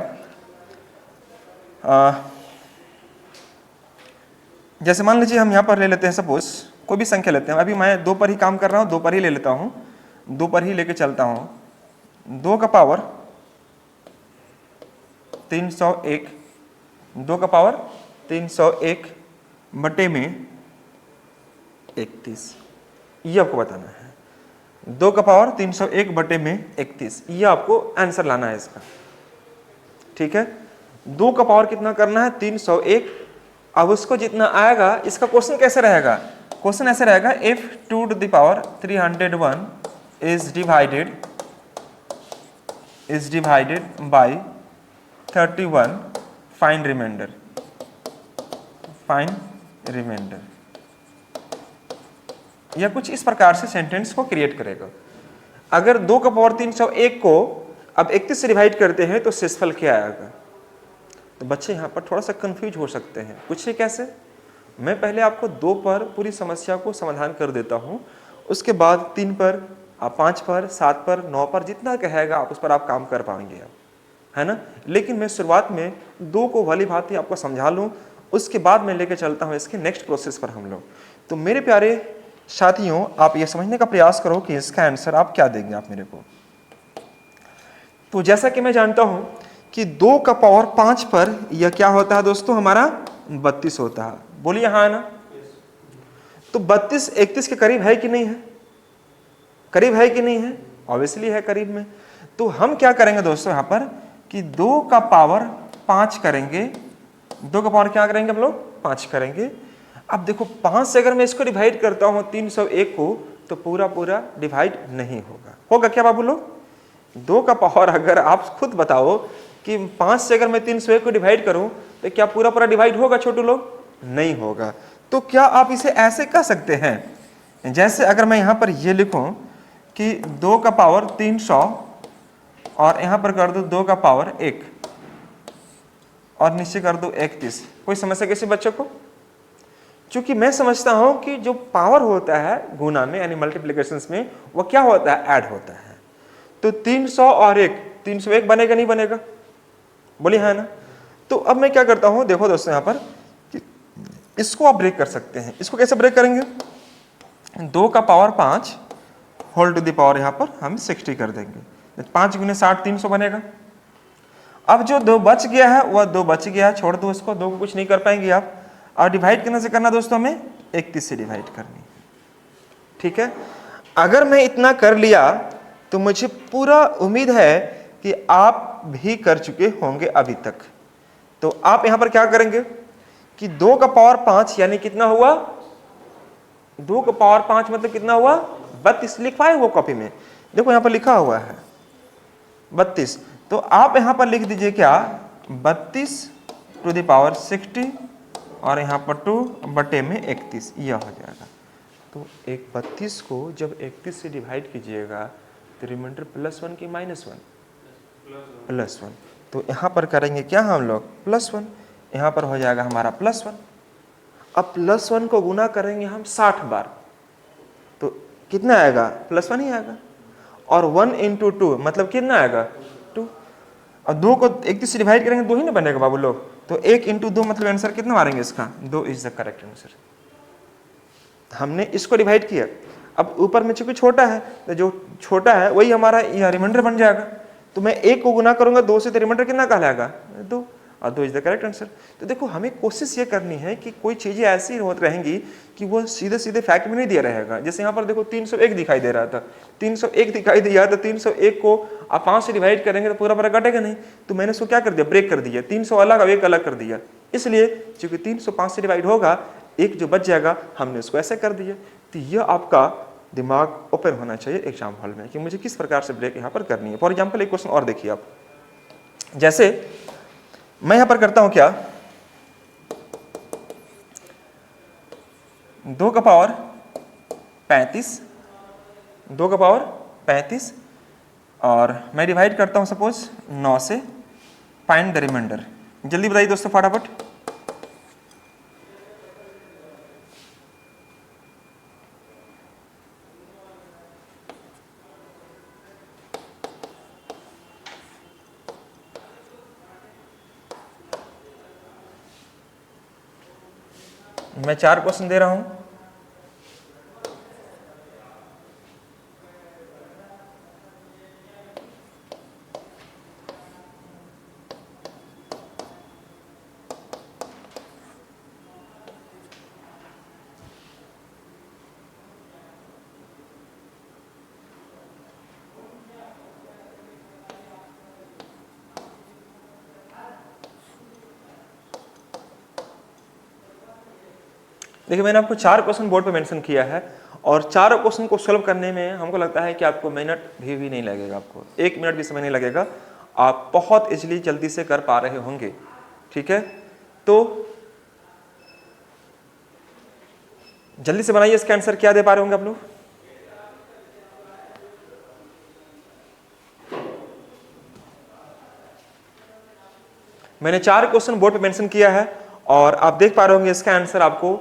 जैसे मान लीजिए हम यहां पर ले लेते हैं, सपोज कोई भी संख्या लेते हैं, अभी मैं 2 पर ही काम कर रहा हूं, 2 पर ही ले लेता हूं, 2 पर ही लेके चलता हूं। 2 का पावर 301, 2 का पावर 301 बटे में 31, ये आपको बताना है। 2 का पावर 301 बटे में 31, ये आपको आंसर लाना है इसका, ठीक है। 2 का पावर कितना करना है, 301। अब उसको जितना आएगा, इसका क्वेश्चन कैसे रहेगा, क्वेश्चन ऐसे रहेगा, if 2 to the power 301 is divided by 31, find remainder, या कुछ इस प्रकार से सेंटेंस को क्रिएट करेगा। अगर 2 का पावर 301 को अब 31 से डिवाइड करते हैं तो शेषफल क्या आएगा। तो बच्चे यहाँ पर थोड़ा सा कंफ्यूज हो सकते हैं, पूछिए कैसे। मैं पहले आपको 2 पर पूरी समस्या को समाधान कर देता हूँ, उसके बाद 3 पर, आप 5 पर, 7 पर, 9 पर, जितना कहेगा आप उस पर आप काम कर पाएंगे आप, है ना। लेकिन मैं शुरुआत में 2 को भली भांति आपको समझा लूँ, उसके बाद मैं लेके चलता हूँ इसके नेक्स्ट प्रोसेस पर हम लोग। तो मेरे प्यारे साथियों, आप ये समझने का प्रयास करो कि इसका आंसर आप क्या देंगे आप मेरे को। तो जैसा कि मैं जानता हूं कि 2 का पावर 5 पर यह क्या होता है दोस्तों, हमारा 32 होता है। बोलिए हाँ ना। तो 32 31 के करीब है कि नहीं है, करीब है कि नहीं है, ऑब्वियसली है करीब में। तो हम क्या करेंगे दोस्तों यहाँ पर कि 2 का पावर 5 करेंगे, 2 का पावर क्या करेंगे हम लोग, 5 करेंगे। अब देखो 5 से अगर मैं इसको डिवाइड करता हूँ 301 को, तो पूरा पूरा डिवाइड नहीं होगा, होगा क्या बाबू लोग। 2 का पावर अगर आप खुद बताओ कि 5 से अगर मैं 301 को डिवाइड करूं तो क्या पूरा पूरा डिवाइड होगा छोटू लोग, नहीं होगा। तो क्या आप इसे ऐसे कह सकते हैं, जैसे अगर मैं यहां पर ये लिखूं कि 2 का पावर 300 और यहां पर कर दूं 2 का पावर 1 और नीचे कर दूं 31। कोई समस्या किसी बच्चों को? क्योंकि मैं समझता हूं कि जो पावर होता है गुना में यानी मल्टीप्लिकेशन में, वो क्या होता है, ऐड होता है। तो 300 और 1, 301 बनेगा नहीं बनेगा, बोलिए है ना। तो अब मैं क्या करता हूं, देखो दोस्तों यहाँ पर कि इसको आप ब्रेक कर सकते हैं। इसको कैसे ब्रेक करेंगे, 2 का power 5 whole to the power यहाँ पर हम 60 कर देंगे। 5 गुने 60 300 बनेगा। अब जो 2 बच गया है वह 2 बच गया, छोड़ दो उसको, 2 को कुछ नहीं कर पाएंगे आप। और डिवाइड करने से करना दोस्तों, हमें 31 से डिवाइड करनी, ठीक है। अगर मैं इतना कर लिया तो मुझे पूरा उम्मीद है कि आप भी कर चुके होंगे अभी तक। तो आप यहां पर क्या करेंगे कि 2 का पावर 5 यानी कितना हुआ, 2 का पावर 5 मतलब कितना हुआ, 32। लिखवाए वो कॉपी में, देखो यहां पर लिखा हुआ है 32। तो आप यहां पर लिख दीजिए क्या, 32 टू द पावर 60 और यहाँ पर 2 बटे में 31, यह हो जाएगा। तो 32 को जब 31 से डिवाइड कीजिएगा तो रिमाइंडर +1 की -1, +1। तो यहाँ पर करेंगे क्या हम लोग, +1, यहाँ पर हो जाएगा हमारा +1। अब +1 को गुना करेंगे हम 60 बार, तो कितना आएगा, +1 ही आएगा। और 1 × 2 मतलब कितना आएगा, 2। और 2 को 31 से डिवाइड करेंगे 2 ही ना बनेगा बाबू लोग। तो 1 × 2 मतलब आंसर कितना मारेंगे इसका, 2 इज द करेक्ट आंसर। हमने इसको डिवाइड किया। अब ऊपर में चूंकि छोटा है तो जो छोटा है वही हमारा यहाँ रिमाइंडर बन जाएगा। तो मैं 1 को गुना करूंगा 2 से तो रिमाइंडर कितना कहलाएगा 2, और 2 इज द करेक्ट आंसर। तो देखो हमें कोशिश ये करनी है कि कोई चीज़ें ऐसी होती रहेंगी कि वो सीधे सीधे फैक्ट में नहीं दिया रहेगा। जैसे यहाँ पर देखो 301 दिखाई दे रहा था, 301 दिखाई दिया तो 301 को आप 5 से डिवाइड करेंगे तो पूरा कटेगा नहीं, तो मैंने उसको क्या कर दिया, ब्रेक कर दिया, 300 अलग और 1 अलग कर दिया। इसलिए चूंकि 305 से डिवाइड होगा, 1 जो बच जाएगा हमने उसको ऐसे कर दिया। तो यह आपका दिमाग ओपन होना चाहिए एग्जाम हॉल में कि मुझे किस प्रकार से ब्रेक यहाँ पर करनी है। फॉर एग्जाम्पल एक क्वेश्चन और देखिए आप, जैसे मैं यहाँ पर करता हूँ क्या, 2 का पावर 35, 2 का पावर 35 और मैं डिवाइड करता हूँ सपोज 9 से, फाइंड द रिमाइंडर। जल्दी बताइए दोस्तों फटाफट। मैं 4 क्वेश्चन दे रहा हूं। देखिए मैंने आपको 4 क्वेश्चन बोर्ड पे मेंशन किया है और चारों क्वेश्चन को सॉल्व करने में हमको लगता है कि आपको मिनट भी नहीं लगेगा, आपको 1 मिनट भी समय नहीं लगेगा, आप बहुत इजीली जल्दी से कर पा रहे होंगे। ठीक है, तो जल्दी से बनाइए, इसका आंसर क्या दे पा रहे होंगे आप लोग। मैंने 4 क्वेश्चन बोर्ड पे मेंशन किया है और आप देख पा रहे होंगे इसका आंसर आपको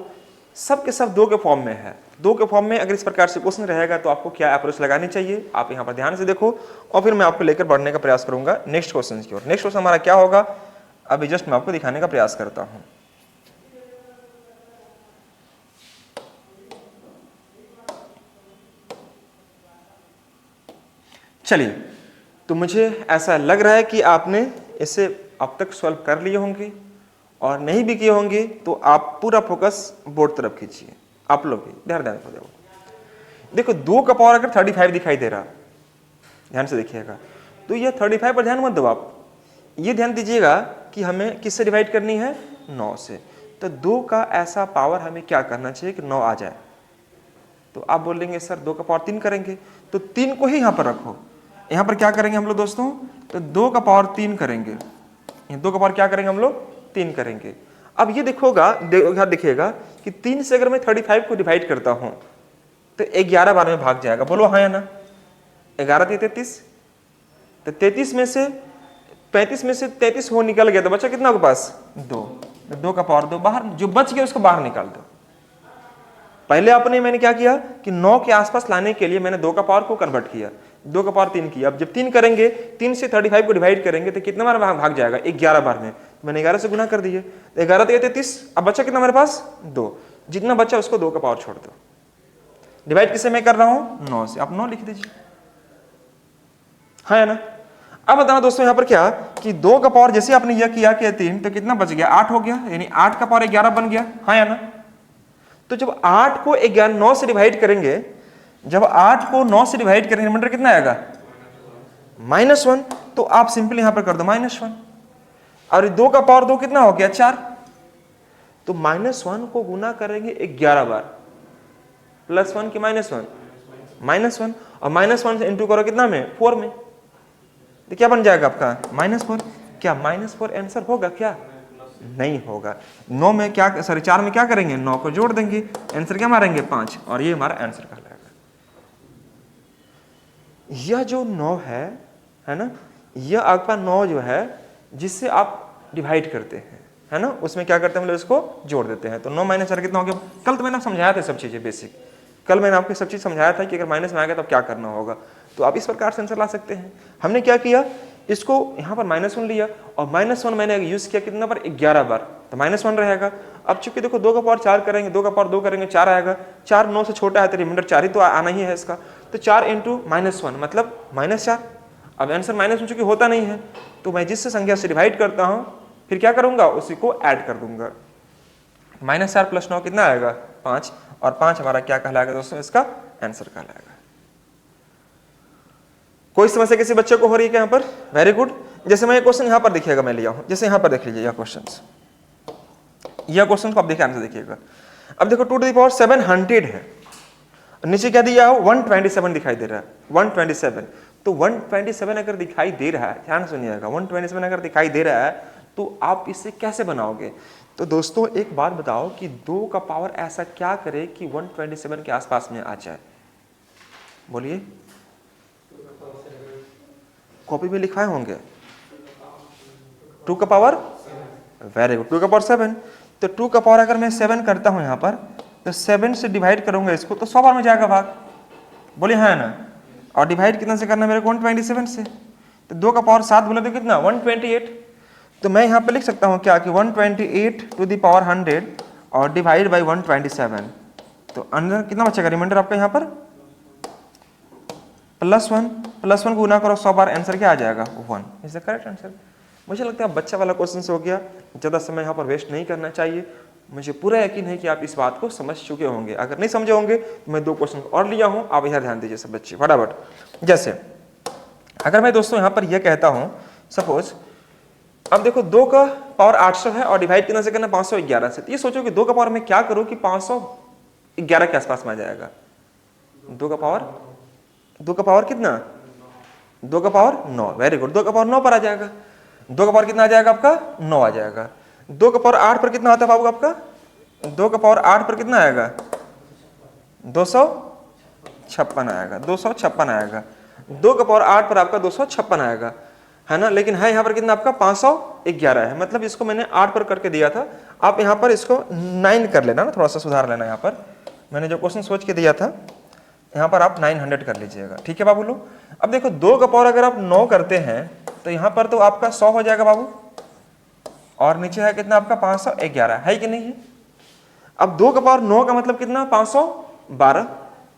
सब के सब 2 के फॉर्म में है। 2 के फॉर्म में अगर इस प्रकार से क्वेश्चन रहेगा तो आपको क्या अप्रोच लगानी चाहिए, आप यहाँ पर ध्यान से देखो और फिर मैं आपको लेकर बढ़ने का प्रयास करूंगा नेक्स्ट क्वेश्चन की ओर। नेक्स्ट क्वेश्चन हमारा क्या होगा, अभी जस्ट मैं आपको दिखाने का प्रयास करता हूं। चलिए, तो मुझे ऐसा लग रहा है कि आपने इसे अब तक सॉल्व कर लिए होंगे और नहीं भी किए होंगे तो आप पूरा फोकस बोर्ड तरफ खींचिए। आप लोग भी ध्यान देखो, देखो 2 का पावर अगर 35 दिखाई दे रहा, ध्यान से देखिएगा, तो ये 35 पर ध्यान मत दो, आप ये ध्यान दीजिएगा कि हमें किससे डिवाइड करनी है, 9 से। तो 2 का ऐसा पावर हमें क्या करना चाहिए कि 9 आ जाए। तो आप बोलेंगे सर 2 का पावर 3 करेंगे, तो 3 को ही यहाँ पर रखो। यहाँ पर क्या करेंगे हम लोग दोस्तों, तो 2 का पावर 3 करेंगे, 2 का पावर क्या करेंगे हम लोग, 3 करेंगे। अब ये देखिएगा कि 3 से अगर मैं 35 को डिवाइड करता हूं तो 11 बार में भाग जाएगा, बोलो हाँ या ना। 11 × 33, तो 33 में से 35 में से 33 वो निकल गया तो बचा कितना आपके पास, 2। 2 का पावर 2 बाहर, जो बच गया उसको बाहर निकाल दो। पहले मैंने क्या किया कि 9 के आसपास लाने के लिए मैंने 2 का पावर को कन्वर्ट किया, 2 का पावर 3 किया। अब जब 3 करेंगे, 3 से 35 को डिवाइड करेंगे तो कितना बार भाग जाएगा, 11 बार में। मैंने 11 से गुना कर दिए, 11 × 33, अब बचा कितना मेरे पास, 2। जितना बचा उसको 2 का पावर छोड़ दो। डिवाइड किससे मैं कर रहा हूं, 9 से। आप 9 लिख दीजिए, हाँ या ना। अब बताना दोस्तों यहाँ पर क्या कि 2 का पावर जैसे आपने यह किया कि 3, तो कितना बच गया, 8 हो गया, यानी 8 का पावर 11 बन गया, हाँ या ना। तो जब 8 को 9 से डिवाइड करेंगे, जब 8 को 9 से डिवाइड करेंगे, रिमाइंडर कितना आएगा, -1। तो आप सिंपली यहां पर कर दो -1, और 2 का पावर 2 कितना हो गया, 4। तो -1 को गुना करेंगे 11 बार, +1 की -1, -1, और -1 से इंटू करो कितना में, 4 में, तो क्या बन जाएगा आपका, -4। क्या -4 आंसर होगा क्या, नहीं होगा। 9 में क्या, सॉरी 4 में क्या करेंगे, 9 को जोड़ देंगे, आंसर क्या मारेंगे, 5, और ये हमारा आंसर कहलाएगा। यह जो 9 है ना, यह आपका 9 जो है जिससे आप डिवाइड करते हैं, है ना, उसमें क्या करते हैं हम लोग इसको जोड़ देते हैं। तो 9 - 4 कितना हो गया। कल तो मैंने समझाया था सब चीजें बेसिक, कल मैंने आपको सब चीज समझाया था कि अगर माइनस में आ गया तब क्या करना होगा। तो आप इस प्रकार से आंसर ला सकते हैं। हमने क्या किया, इसको यहाँ पर -1 लिया और -1 मैंने यूज किया कितना बार, 11 बार। तो -1 रहेगा। अब चूंकि देखो 2 का पावर 4 करेंगे, 2 का पावर 2 करेंगे 4 आएगा, 4 9 से छोटा है तो रिमाइंडर 4 ही तो आना ही है इसका। तो 4 इंटू -1 मतलब -4। अब आंसर -1 चूंकि होता नहीं है तो मैं जिससे संख्या से डिवाइड करता हूँ फिर क्या करूंगा, उसी को ऐड कर दूंगा। -4 + 9 कितना आएगा 5, और 5 हमारा क्या कहलाएगा दोस्तों, इसका आंसर कहलाएगा। कोई समस्या किसी बच्चे को हो रही है क्या यहाँ पर? Very good. जैसे मैं ये क्वेश्चन यहाँ पर देखिएगा, मैं लिया हूँ, जैसे यहाँ पर देख लीजिए यह क्वेश्चन को आप देखिए आंसर देखिएगा। अब देखो 2 टू द पावर 700 है, नीचे क्या दिया हो 127 दिखाई दे रहा है, 127। तो 127 अगर दिखाई दे रहा है, ध्यान सुनिएगा, 127 अगर दिखाई दे रहा है तो आप इसे कैसे बनाओगे? तो दोस्तों एक बात बताओ कि 2 का पावर ऐसा क्या करे कि 127 के आसपास में आ जाए? बोलिए, कॉपी में लिखवाए होंगे 2 का पावर, वेरी गुड, 2 का पावर 7। तो 2 का पावर अगर मैं 7 करता हूं यहाँ पर, तो 7 से डिवाइड करूंगा इसको तो 100 बार में जाएगा भाग, बोलिए हाँ ना। और डिवाइड कितना से करना मेरे को? 127 से। तो 2 का पावर 7 बोले तो कितना 128। तो मैं यहाँ पे लिख सकता हूँ क्या कि 128 टू द पावर 100 और डिवाइड बाई 127। तो अंदर कितना बचेगा रिमाइंडर आपका यहाँ पर? +1 को गुना करो 100 बार, आंसर क्या आ जाएगा 1 इज द करेक्ट आंसर। मुझे लगता है बच्चा वाला क्वेश्चन हो गया, ज़्यादा समय यहाँ पर वेस्ट नहीं करना चाहिए। मुझे पूरा यकीन है कि आप इस बात को समझ चुके होंगे। अगर नहीं समझे होंगे तो मैं 2 क्वेश्चन और लिया हूँ, आप यहाँ ध्यान दीजिए सब बच्चे फटाफट। जैसे अगर मैं दोस्तों यहाँ पर यह कहता हूँ, सपोज अब देखो 2 का पावर 800 है और डिवाइड कितना से करना 511 से। तो ये सोचो कि 2 का पावर मैं क्या करूँ कि 511 के आसपास में आ जाएगा। 2 का पावर कितना? 2 का पावर 9, वेरी गुड, 2 का पावर 9 पर आ जाएगा। 2 का पावर कितना आ जाएगा आपका? 9 आ जाएगा। 2 का पावर 8 पर कितना आता है बाबू आपका? 2 का पावर 8 पर कितना आएगा? 256 आएगा, 256 आएगा। 2 का पावर 8 पर आपका 256 आएगा, है ना। लेकिन है यहाँ पर कितना आपका 511 है, मतलब इसको मैंने 8 पर करके दिया था, आप यहाँ पर इसको 9 कर लेना ना, थोड़ा सा सुधार लेना। यहाँ पर मैंने जो क्वेश्चन सोच के दिया था यहाँ पर आप 900 कर लीजिएगा, ठीक है बाबू लोग। अब देखो 2 का पावर अगर आप 9 करते हैं तो यहाँ पर तो आपका 100 हो जाएगा बाबू, और नीचे है कितना आपका 511, है कि नहीं है। अब 2 का पावर 9 का मतलब कितना 512।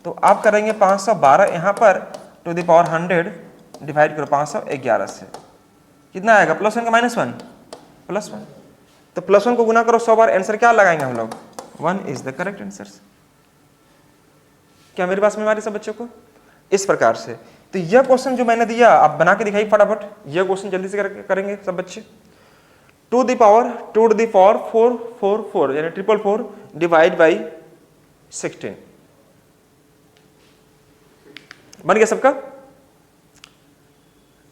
तो आप करेंगे 512 यहाँ पर टू द पावर 100 डिवाइड करो 511 से, कितना आएगा? +1 का -1 +1। तो +1 को गुना करो 100 बार, आंसर क्या लगाएंगे हम लोग? 1 इज द करेक्ट आंसर। क्या मेरे पास में हमारे सब बच्चों को? इस प्रकार से। तो यह क्वेश्चन जो मैंने दिया आप बना के दिखाई फटाफट, यह क्वेश्चन जल्दी से करेंगे सब बच्चे। 2 टू द पावर 444 यानी 444 डिवाइड बाई 16 बन गया सबका?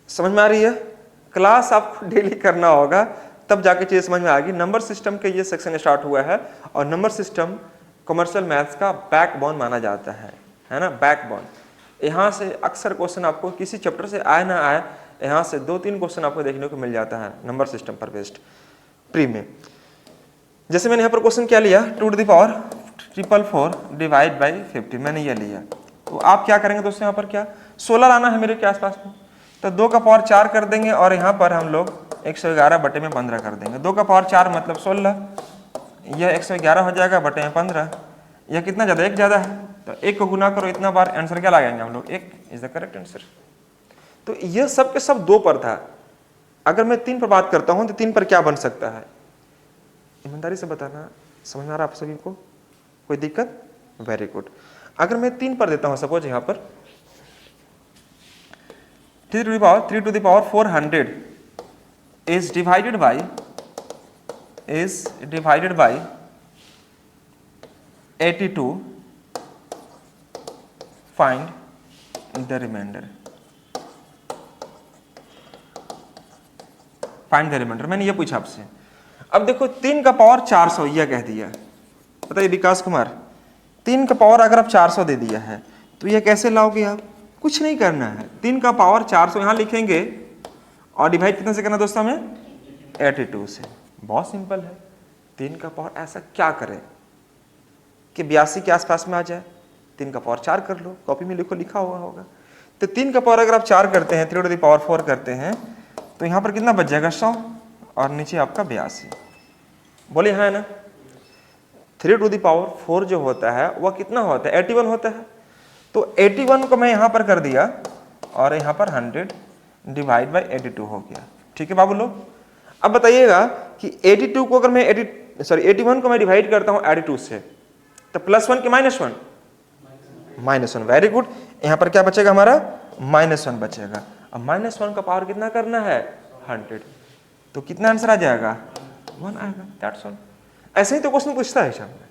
समझ में आ रही है? क्लास आपको डेली करना होगा तब जाके चीज समझ में आएगी। नंबर सिस्टम के ये सेक्शन स्टार्ट हुआ है और नंबर सिस्टम कमर्शियल मैथ्स का बैकबोन माना जाता है ना, बैकबोन। यहाँ से अक्सर क्वेश्चन आपको किसी चैप्टर से आए ना आए, यहाँ से 2-3 क्वेश्चन आपको देखने को मिल जाता है नंबर सिस्टम पर बेस्ड प्री में। जैसे मैंने यहाँ पर क्वेश्चन क्या लिया, 2 to the power 444 divide by 50, मैंने ये लिया। तो आप क्या करेंगे दोस्तों, यहाँ पर क्या 16 लाना है मेरे के आसपास में। तो 2 का पावर 4 कर देंगे और यहाँ पर हम लोग 111 बटे में 15 कर देंगे। 2 का पावर 4 मतलब 16, यह 111 हो जाएगा बटे में 15। यह कितना ज़्यादा? 1 ज़्यादा है, तो 1 को गुना करो इतना बार, आंसर क्या लगाएंगे हम लोग? 1 इज द करेक्ट आंसर। तो यह सब के सब 2 पर था। अगर मैं 3 पर बात करता हूँ तो 3 पर क्या बन सकता है? ईमानदारी से बताना, समझ में आ रहा आप सभी को? कोई दिक्कत? Very good. अगर मैं 3 पर देता हूँ, सपोज यहाँ पर 3 to the power 400 is divided by 82, find the remainder। मैंने ये पूछा आपसे। अब देखो 3 का पावर 400 यह कह दिया, बताइए विकास कुमार, 3 का पावर अगर आप 400 दे दिया है तो यह कैसे लाओगे आप? कुछ नहीं करना है, 3 का पावर 400 यहाँ लिखेंगे और डिवाइड कितने से करना दोस्तों हमें? 82 से। बहुत सिंपल है। 3 का पावर ऐसा क्या करे कि 82 के आसपास में आ जाए? 3 का पावर 4 कर लो, कॉपी में लिखो, लिखा हुआ होगा। तो 3 का पावर अगर आप 4 करते हैं, 3 टू द पावर 4 करते हैं, तो यहाँ पर कितना बच जाएगा? 100 और नीचे आपका 82। बोलिए हाँ है ना। 3 टू द पावर 4 जो होता है वह कितना होता है, 81 होता है। तो 81 को मैं यहाँ पर कर दिया और यहाँ पर 100 डिवाइड बाई 82 हो गया। ठीक है बाबू लोग। अब बताइएगा कि 82 को अगर मैं 81 को मैं डिवाइड करता हूँ 82 से, तो +1 कि -1? -1। Very good. यहाँ पर क्या बचेगा हमारा, -1 बचेगा। अब -1 का पावर कितना करना है, 100। तो कितना आंसर आ जाएगा, 1 आएगा। That's all. ऐसे ही तो क्वेश्चन पूछता है एग्जाम में,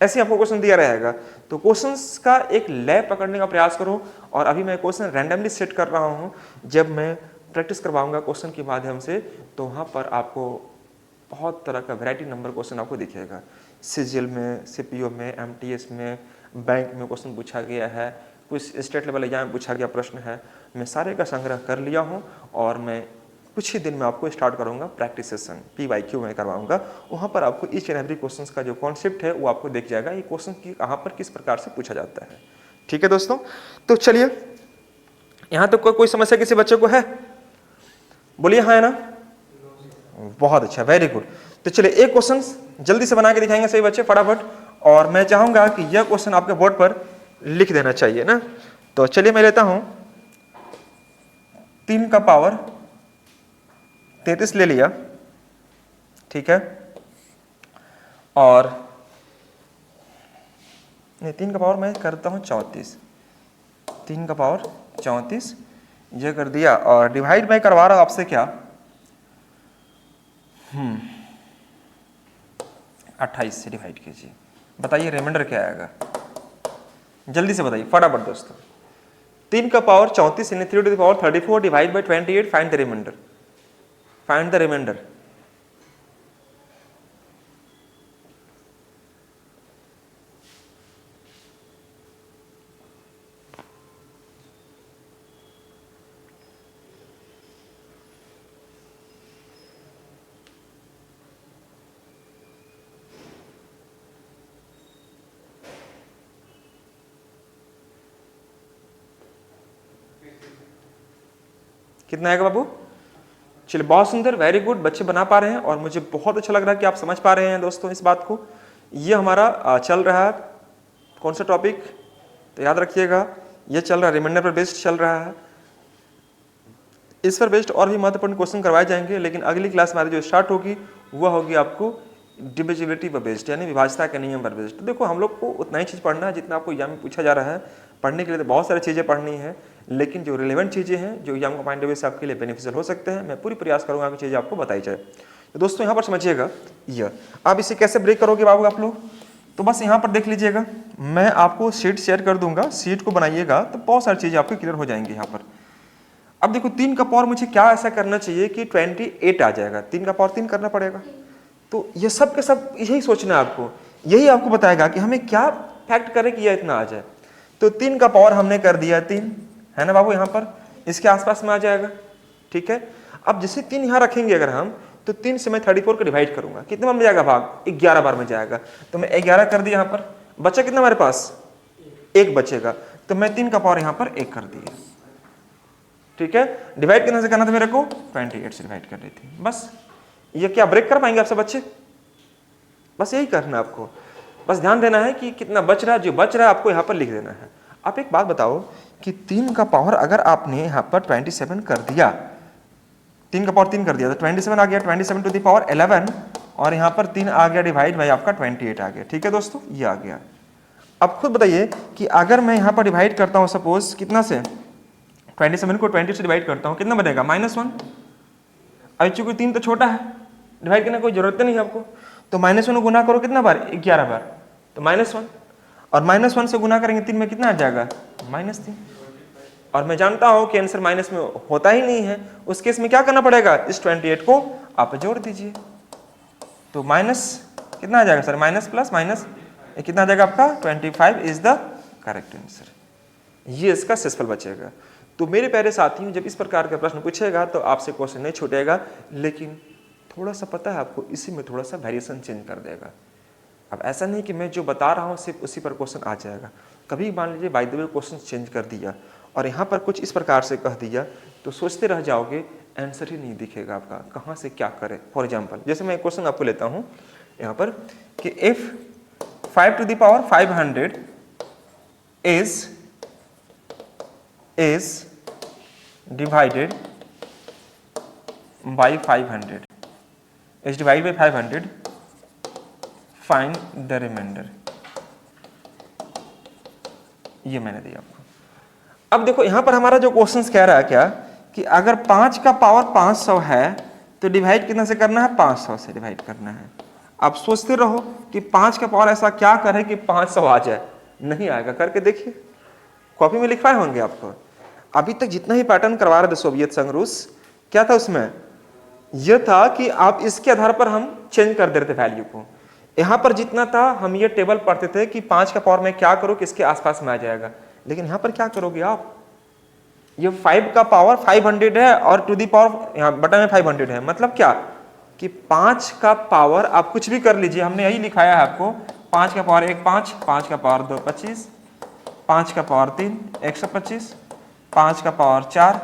ऐसे ही आपको क्वेश्चन दिया रहेगा। तो क्वेश्चंस का एक लय पकड़ने का प्रयास करो। और अभी मैं क्वेश्चन रैंडमली सेट कर रहा हूँ, जब मैं प्रैक्टिस करवाऊंगा क्वेश्चन के माध्यम से, तो वहाँ पर आपको बहुत तरह का वैरायटी नंबर क्वेश्चन आपको दिखेगा। सीजीएल में, सीपीओ में, एमटीएस में, बैंक में क्वेश्चन पूछा गया है, कुछ स्टेट लेवल एग्जाम में पूछा गया प्रश्न है। मैं सारे का संग्रह कर लिया हूँ और मैं कुछ ही दिन में आपको स्टार्ट करूंगा प्रैक्टिस सेशन, PYQ में करवाऊंगा। वहाँ पर आपको ईच एंड एवरी क्वेश्चन का जो कॉन्सेप्ट है वो आपको दिख जाएगा, ये क्वेश्चन की कहाँ पर किस प्रकार से पूछा जाता है। ठीक है दोस्तों, तो चलिए यहाँ तक कोई समस्या किसी बच्चे को है, बोलिए हाँ है ना। बहुत अच्छा, वेरी गुड। तो चलिए एक क्वेश्चन जल्दी से बना के दिखाएंगे सही बच्चे फटाफट, और मैं चाहूंगा कि यह क्वेश्चन आपके बोर्ड पर लिख देना चाहिए ना। तो चलिए मैं लेता हूं 3 का पावर 33 ले लिया, ठीक है, और नहीं 3 का पावर मैं करता हूं 34, 3 का पावर 34 ये कर दिया, और डिवाइड मैं करवा रहा हूं आपसे क्या, 28 से डिवाइड कीजिए। बताइए रिमाइंडर क्या आएगा, जल्दी से बताइए फटाफट दोस्तों। 3 का पावर 34 यानी 3 to the power 34 divide by 28, find the remainder, find the remainder. कितना आएगा बाबू, चलिए बहुत सुंदर, वेरी गुड, बच्चे बना पा रहे हैं और मुझे बहुत अच्छा लग रहा है कि आप समझ पा रहे हैं दोस्तों इस बात को। ये हमारा चल रहा है कौन सा टॉपिक, तो याद रखिएगा ये चल रहा है रिमाइंडर पर बेस्ड चल रहा है। इस पर बेस्ड और भी महत्वपूर्ण क्वेश्चन करवाए जाएंगे, लेकिन अगली क्लास हमारी जो स्टार्ट होगी वह होगी आपको डिविजिबिलिटी पर बेस्ड, यानी विभाज्यता के नियम पर बेस्ड। तो देखो हम लोग को उतना ही चीज़ पढ़ना है जितना आपको एग्जाम में पूछा जा रहा है। पढ़ने के लिए तो बहुत सारी चीज़ें पढ़नी है, लेकिन जो रिलेवेंट चीज़ें हैं जो एग्जाम का पॉइंट ऑफ व्यू से आपके लिए बेनिफिशियल हो सकते हैं, मैं पूरी प्रयास करूँगा कि चीज़ें आपको बताई जाए। तो दोस्तों यहाँ पर समझिएगा, यह आप इसे कैसे ब्रेक करोगे बाबू आप लोग, तो बस यहाँ पर देख लीजिएगा, मैं आपको शीट शेयर कर दूंगा, शीट को बनाइएगा तो बहुत सारी चीज़ें आपको क्लियर हो जाएंगी यहाँ पर। अब देखो 3 का पावर मुझे क्या ऐसा करना चाहिए कि 28 आ जाएगा, 3 का पावर 3 करना पड़ेगा। तो ये सब के सब यही सोचना है आपको, यही आपको बताएगा कि हमें क्या फैक्ट करें कि यह इतना आ जाए। तो 3 का पावर हमने कर दिया 3, है ना बाबू, यहाँ पर इसके आसपास में आ जाएगा, ठीक है। अब जैसे 3 यहाँ रखेंगे अगर हम, तो 3 से मैं 34 को डिवाइड करूंगा, कितने बार में जाएगा भाग, 11 बार में जाएगा। तो मैं 11 कर दिया, यहाँ पर बचा कितना हमारे पास, 1 बचेगा, तो मैं 3 का पावर यहाँ पर 1 कर दिया, ठीक है। डिवाइड कितने से करना था मेरे को, 28 से डिवाइड कर रही थी। बस ये क्या ब्रेक कर पाएंगे आप सब बच्चे, बस यही करना है आपको, बस ध्यान देना है कि कितना बच रहा है, जो बच रहा है आपको यहाँ पर लिख देना है। आप एक बात बताओ कि 3 का पावर अगर आपने यहाँ पर 27 कर दिया, 3 का पावर 3 कर दिया तो 27 आ गया, 27 टू द पावर 11, और यहाँ पर 3 आ गया डिवाइड बाई आपका 28 आ गया, ठीक है दोस्तों, ये आ गया। अब खुद बताइए कि अगर मैं यहाँ पर डिवाइड करता हूँ सपोज कितना से, 27 को 20 से डिवाइड करता हूँ, कितना बनेगा, -1। अब चूंकि 3 तो छोटा है, डिवाइड करने की कोई जरूरत नहीं है आपको, तो -1 को गुना करो कितना बार, 11 बार, तो -1, और -1 से गुना करेंगे 3 में कितना आ जाएगा, -3। और मैं जानता हूं कि आंसर माइनस में होता ही नहीं है, उस केस में क्या करना पड़ेगा, इस 28 को आप जोड़ दीजिए, तो माइनस कितना आ जाएगा सर, माइनस प्लस माइनस कितना आ जाएगा आपका, 25 इज द करेक्ट आंसर। ये इसका शेषफल बचेगा। तो मेरे प्यारे साथियों, जब इस प्रकार का प्रश्न पूछेगा तो आपसे क्वेश्चन नहीं छूटेगा, लेकिन थोड़ा सा पता है आपको, इसी में थोड़ा सा वेरिएशन चेंज कर देगा। अब ऐसा नहीं कि मैं जो बता रहा हूँ सिर्फ उसी पर क्वेश्चन आ जाएगा, कभी मान लीजिए by the way question change कर दिया और यहाँ पर कुछ इस प्रकार से कह दिया, तो सोचते रह जाओगे, आंसर ही नहीं दिखेगा आपका, कहाँ से क्या करें। फॉर एग्जाम्पल जैसे मैं एक क्वेश्चन आपको लेता हूँ, यहाँ पर कि if 5 to the power 500 is divided by 500 is divided by 500, find the remainder। ये मैंने दिया आपको। अब देखो यहाँ पर हमारा जो क्वेश्चन कह रहा है क्या कि अगर 5 का पावर 500 है तो डिवाइड कितना से करना है, 500 से डिवाइड करना है। आप सोचते रहो कि 5 का पावर ऐसा क्या करे कि 500 आ जाए, नहीं आएगा, करके देखिए, कॉपी में लिखवाए होंगे आपको। अभी तक जितना ही पैटर्न करवा रहे थे सोवियत संघ रूस, क्या था उसमें, यह था कि आप इसके आधार पर हम चेंज कर दे रहे थे वैल्यू को। यहाँ पर जितना था हम ये टेबल पढ़ते थे कि 5 का पावर में क्या करो कि इसके आसपास में आ जाएगा, लेकिन यहाँ पर क्या करोगे आप, ये 5 का पावर 500 है और टू दी पावर यहाँ बटन में 500 है, मतलब क्या कि 5 का पावर आप कुछ भी कर लीजिए, हमने यही लिखाया है आपको, 5 का पावर 1 5, 5 का पावर 2 25, 5 का पावर 3 125, 5 का पावर 4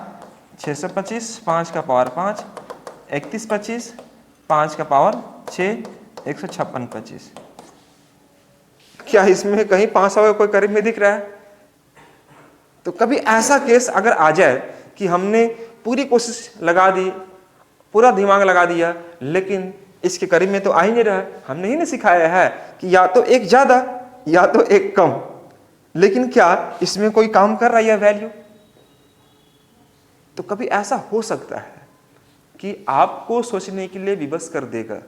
625, 5 का पावर 5 31 25, 5 का पावर 6 156 25। क्या इसमें कहीं 500 का कोई करीब में दिख रहा है? तो कभी ऐसा केस अगर आ जाए कि हमने पूरी कोशिश लगा दी, पूरा दिमाग लगा दिया, लेकिन इसके करीब में तो आ ही नहीं रहा है, हमने ही नहीं सिखाया है कि या तो एक ज्यादा या तो एक कम, लेकिन क्या इसमें कोई काम कर रहा है यह वैल्यू? तो कभी ऐसा हो सकता है कि आपको सोचने के लिए विवश कर देगा।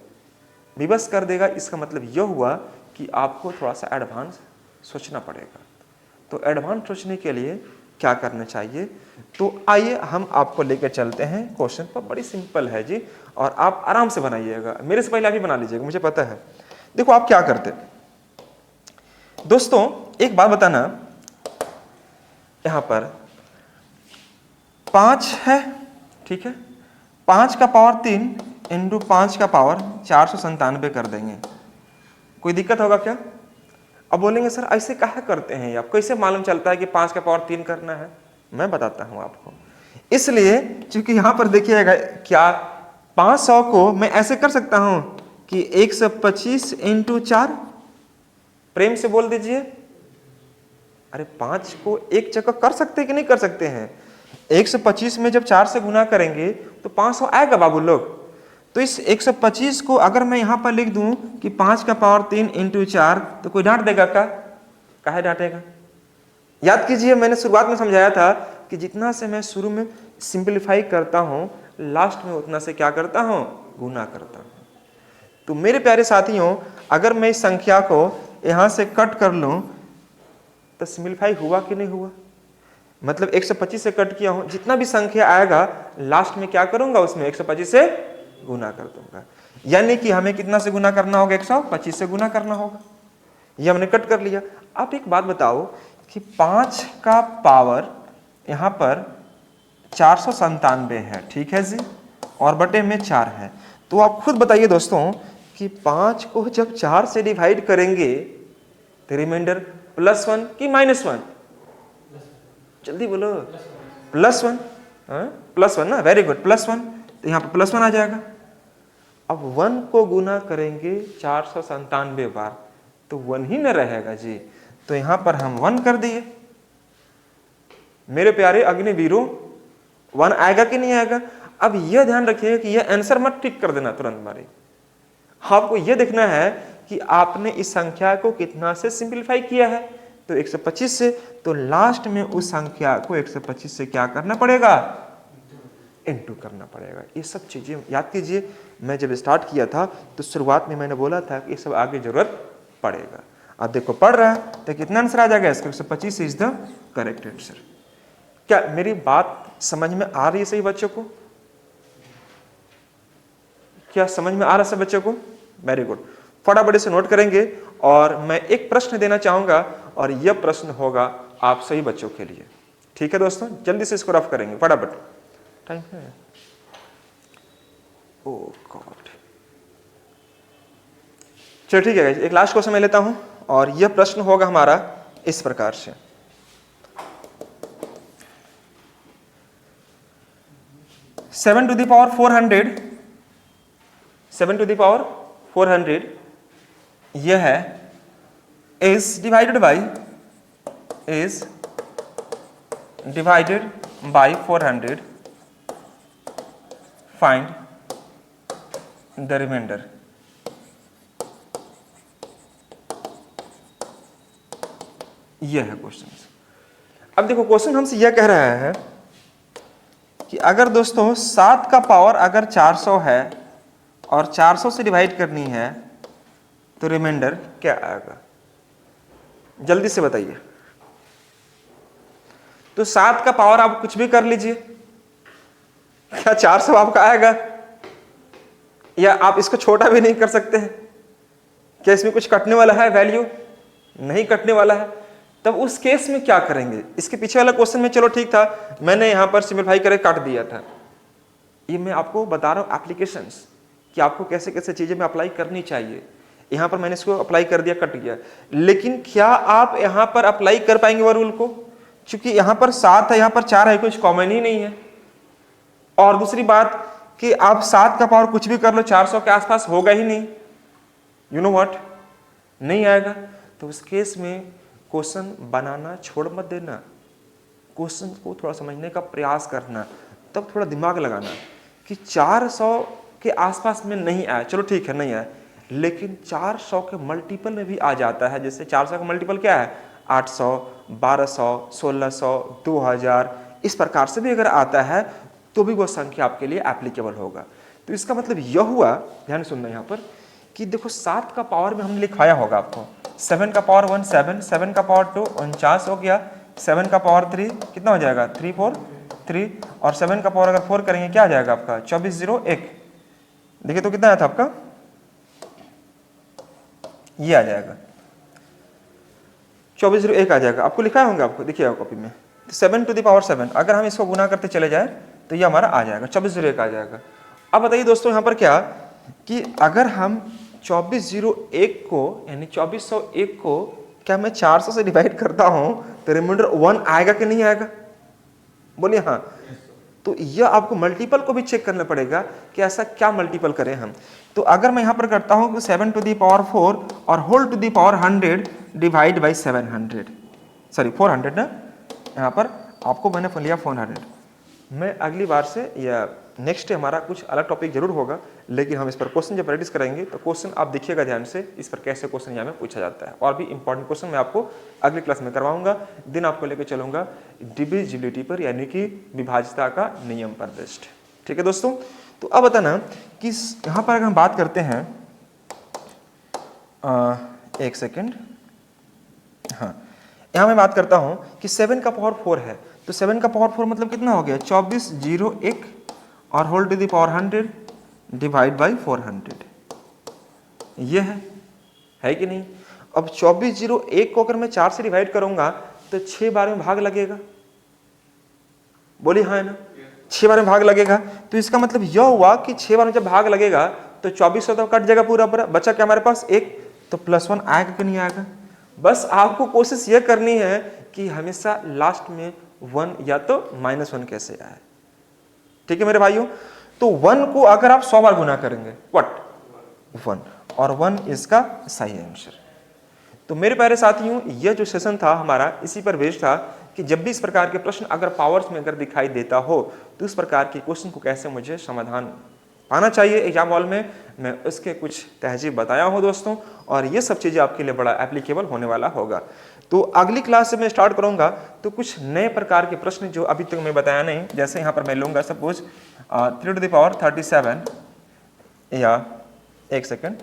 विवश कर देगा इसका मतलब यह हुआ कि आपको थोड़ा सा एडवांस सोचना पड़ेगा। तो एडवांस सोचने के लिए क्या करना चाहिए, तो आइए हम आपको लेकर चलते हैं क्वेश्चन पर। बड़ी सिंपल है जी, और आप आराम से बनाइएगा, मेरे से पहले आप ही बना लीजिएगा, मुझे पता है। देखो आप क्या करते दोस्तों, एक बात बताना, यहां पर 5 है, ठीक है, 5 का पावर 3 इंटू 5 का पावर 497 कर देंगे। कोई दिक्कत होगा क्या? अब बोलेंगे सर ऐसे काहे करते हैं, आप कैसे मालूम चलता है कि 5 का पावर 3 करना है? मैं बताता हूं आपको। इसलिए क्योंकि यहां पर देखिएगा, क्या 500 को मैं ऐसे कर सकता हूं कि 125 इंटू 4, प्रेम से बोल दीजिए, अरे 5 को एक जगह कर सकते हैं कि नहीं कर सकते हैं? 125 में जब 4 से गुना करेंगे तो 500 आएगा बाबू लोग। तो इस 125 को अगर मैं यहां पर लिख दूं कि 5 का पावर 3 इंटू 4, तो कोई डांट देगा क्या? काहे डांटेगा? याद कीजिए, मैंने शुरुआत में समझाया था कि जितना से मैं शुरू में सिंपलीफाई करता हूं, लास्ट में उतना से क्या करता हूं, गुना करता हूं। तो मेरे प्यारे साथियों, अगर मैं इस संख्या को यहां से कट कर लूं तो सिंपलीफाई हुआ कि नहीं हुआ? मतलब 125 से कट किया हूं, जितना भी संख्या आएगा लास्ट में क्या करूंगा, उसमें 125 से गुना कर दूंगा। यानी कि हमें कितना से गुना करना होगा, 125 से गुना करना होगा। ये हमने कट कर लिया। अब एक बात बताओ कि 5 का पावर यहां पर 497 है, ठीक है जी, और बटे में 4 है। तो आप खुद बताइए दोस्तों कि 5 को जब 4 से डिवाइड करेंगे तो रिमाइंडर +1 कि -1? जल्दी बोलो, +1। +1 ना, वेरी गुड, +1। तो यहाँ पर +1 आ जाएगा। अब 1 को गुना करेंगे 497 बार तो 1 ही न रहेगा जी, तो यहां पर हम 1 कर दिए। मेरे प्यारे अग्निवीरों, 1 आएगा कि नहीं आएगा? अब यह ध्यान रखिए कि यह आंसर मत टिक कर देना तुरंत मारे। आपको यह देखना है कि आपने इस संख्या को कितना से सिंपलीफाई किया है, तो 125 से, तो लास्ट में उस संख्या को 125 से क्या करना पड़ेगा, इनटू करना पड़ेगा। ये सब चीजें याद कीजिए। मैं जब स्टार्ट किया था तो शुरुआत में मैंने बोला था कि ये सब आगे जरूरत पड़ेगा। अब देखो पढ़ रहा है तो कितना आंसर आ जाएगा इसका, 125 इज द करेक्ट आंसर। क्या मेरी बात समझ में आ रही है सही बच्चों को? क्या समझ में आ रहा है सब बच्चों को? Very good. फटाफट से नोट करेंगे और मैं एक प्रश्न देना चाहूंगा और यह प्रश्न होगा आप सही बच्चों के लिए। ठीक है दोस्तों, जल्दी से इसको रफ करेंगे फटाफट, टाइम है। ओह गॉड, चलो ठीक है, एक लास्ट क्वेश्चन मैं लेता हूं और यह प्रश्न होगा हमारा इस प्रकार से। सेवन टू द पावर 400 यह है is divided by 400, find the remainder. यह है क्वेश्चन। अब देखो क्वेश्चन हमसे यह कह रहा है कि अगर दोस्तों 7 का पावर अगर 400 है और 400 से डिवाइड करनी है तो रिमाइंडर क्या आएगा, जल्दी से बताइए। तो 7 का पावर आप कुछ भी कर लीजिए, क्या 400 आपका आएगा? या आप इसको छोटा भी नहीं कर सकते हैं? क्या इसमें कुछ कटने वाला है? वैल्यू नहीं कटने वाला है। तब उस केस में क्या करेंगे? इसके पीछे वाला क्वेश्चन में चलो ठीक था, मैंने यहां पर सिंपलीफाई करके काट दिया था। ये मैं आपको बता रहा हूं एप्लीकेशंस कि आपको कैसे कैसे चीजें में अप्लाई करनी चाहिए। यहां पर मैंने इसको अप्लाई कर दिया, कट गया, लेकिन क्या आप यहां पर अप्लाई कर पाएंगे वो रूल को? क्योंकि यहां पर 7 है, यहां पर 4 है, कुछ कॉमन ही नहीं है। और दूसरी बात कि आप 7 का पावर कुछ भी कर लो, 400 के आसपास होगा ही नहीं। यू नो व्हाट, नहीं आएगा। तो उस केस में क्वेश्चन बनाना छोड़ मत देना, क्वेश्चन को थोड़ा समझने का प्रयास करना, तब थोड़ा दिमाग लगाना कि 400 के आसपास में नहीं आया, चलो ठीक है नहीं आया, लेकिन 400 के मल्टीपल में भी आ जाता है। जैसे 400 का मल्टीपल क्या है? 800, 1200, 1600, 2000, इस प्रकार से भी अगर आता है तो भी वो संख्या आपके लिए एप्लीकेबल होगा। तो इसका मतलब यह हुआ, ध्यान सुनना यहाँ पर, कि देखो 7 का पावर में हमने लिखवाया होगा आपको, 7 का पावर 1 7, 7 का पावर 2 49 हो गया, 7 का पावर 3 कितना हो जाएगा? 3 4 3, और 7 का पावर अगर 4 करेंगे क्या आ जाएगा आपका? 2401। देखिए तो कितना आया था आपका? ये आ जाएगा 2401 आ जाएगा। आपको लिखा होंगे, आपको देखिएगा कॉपी में। 7 टू द पावर 7 अगर हम इसको गुना करते चले जाए तो ये हमारा आ जाएगा 2401 आ जाएगा। अब बताइए दोस्तों यहाँ पर क्या कि अगर हम 2401 को यानी 2401 को क्या मैं 400 से डिवाइड करता हूं तो रिमाइंडर 1 आएगा कि नहीं आएगा? बोलिए हाँ। तो यह आपको मल्टीपल को भी चेक करना पड़ेगा कि ऐसा क्या मल्टीपल करें हम। तो अगर मैं यहां पर करता हूं कि 7 टू दी पावर 4 और whole to the power 100 divide by 700, sorry 400 ना, यहाँ पर आपको मैंने लिया 400। मैं अगली बार से या नेक्स्ट डे हमारा कुछ अलग टॉपिक जरूर होगा, लेकिन हम इस पर क्वेश्चन जब प्रैक्टिस करेंगे तो क्वेश्चन आप देखिएगा ध्यान से, इस पर कैसे क्वेश्चन यहाँ में पूछा जाता है। और भी इंपॉर्टेंट क्वेश्चन मैं आपको अगली क्लास में करवाऊंगा। दिन आपको लेकर चलूंगा डिविजिबिलिटी पर, यानी कि विभाज्यता का नियम पर बेस्ड। ठीक है दोस्तों, तो अब बताना कि यहाँ पर अगर हम बात करते हैं, एक सेकेंड, हाँ यहाँ मैं बात करता हूँ कि 7 का पावर 4 है, तो 7 का पावर 4 मतलब कितना हो गया? 2401 और whole to the power 100 divide by 400, ये है कि नहीं? अब 2401 को अगर मैं 4 से डिवाइड करूंगा तो 6 बार में भाग लगेगा, बोलिए हाँ है ना? 6 बार में भाग लगेगा। तो इसका मतलब यह हुआ कि 6 बार में जब भाग लगेगा तो 2400 तो कट जाएगा पूरा पूरा, बचा क्या हमारे पास? 1, तो +1 आएगा कि नहीं आएगा? बस आपको कोशिश यह करनी है कि हमेशा लास्ट में 1 या तो -1 कैसे आए। ठीक है मेरे भाइयों, तो 1 को अगर आप 100 बार गुना करेंगे, व्हाट? 1, और 1 इसका सही आंसर। तो मेरे प्यारे साथियों, यह जो सेशन था हमारा इसी पर बेस्ड था कि जब भी इस प्रकार के प्रश्न अगर पावर्स में अगर दिखाई देता हो तो इस प्रकार के क्वेश्चन को कैसे मुझे समाधान पाना चाहिए एग्जाम हॉल में, मैं उसके कुछ तहजीब बताया हूँ दोस्तों, और ये सब चीज़ें आपके लिए बड़ा एप्लीकेबल होने वाला होगा। तो अगली क्लास से मैं स्टार्ट करूंगा तो कुछ नए प्रकार के प्रश्न जो अभी तक मैं बताया नहीं, जैसे यहाँ पर मैं लूँगा सपोज 3 टू द पावर 37, या एक सेकेंड,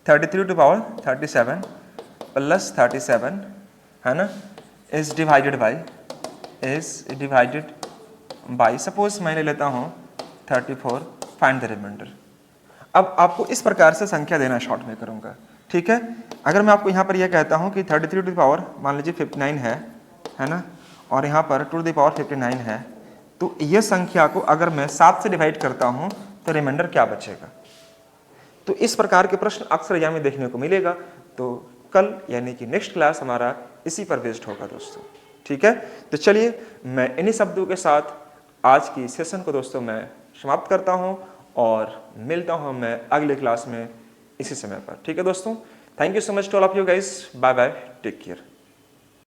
33 टू पावर 37 प्लस 37 है ना, इज डिवाइडेड बाई सपोज मैं ले लेता हूँ 34, फाइंड द रिमाइंडर। अब आपको इस प्रकार से संख्या देना शॉर्ट में करूँगा, ठीक है। अगर मैं आपको यहाँ पर यह कहता हूँ कि 33 टू द पावर मान लीजिए 59 है ना, और यहाँ पर 2 टू द पावर 59 है, तो ये संख्या को अगर मैं 7 से डिवाइड करता हूँ तो रिमाइंडर क्या बचेगा? तो इस प्रकार के प्रश्न अक्सर एग्जाम में देखने को मिलेगा। तो कल यानी कि नेक्स्ट क्लास हमारा इसी पर बेस्ड होगा दोस्तों, ठीक है। तो चलिए मैं इन्हीं शब्दों के साथ आज की सेशन को दोस्तों मैं समाप्त करता हूँ और मिलता हूँ मैं अगले क्लास में इसी समय पर। ठीक है दोस्तों, thank you so much to all of you guys, bye bye, take care.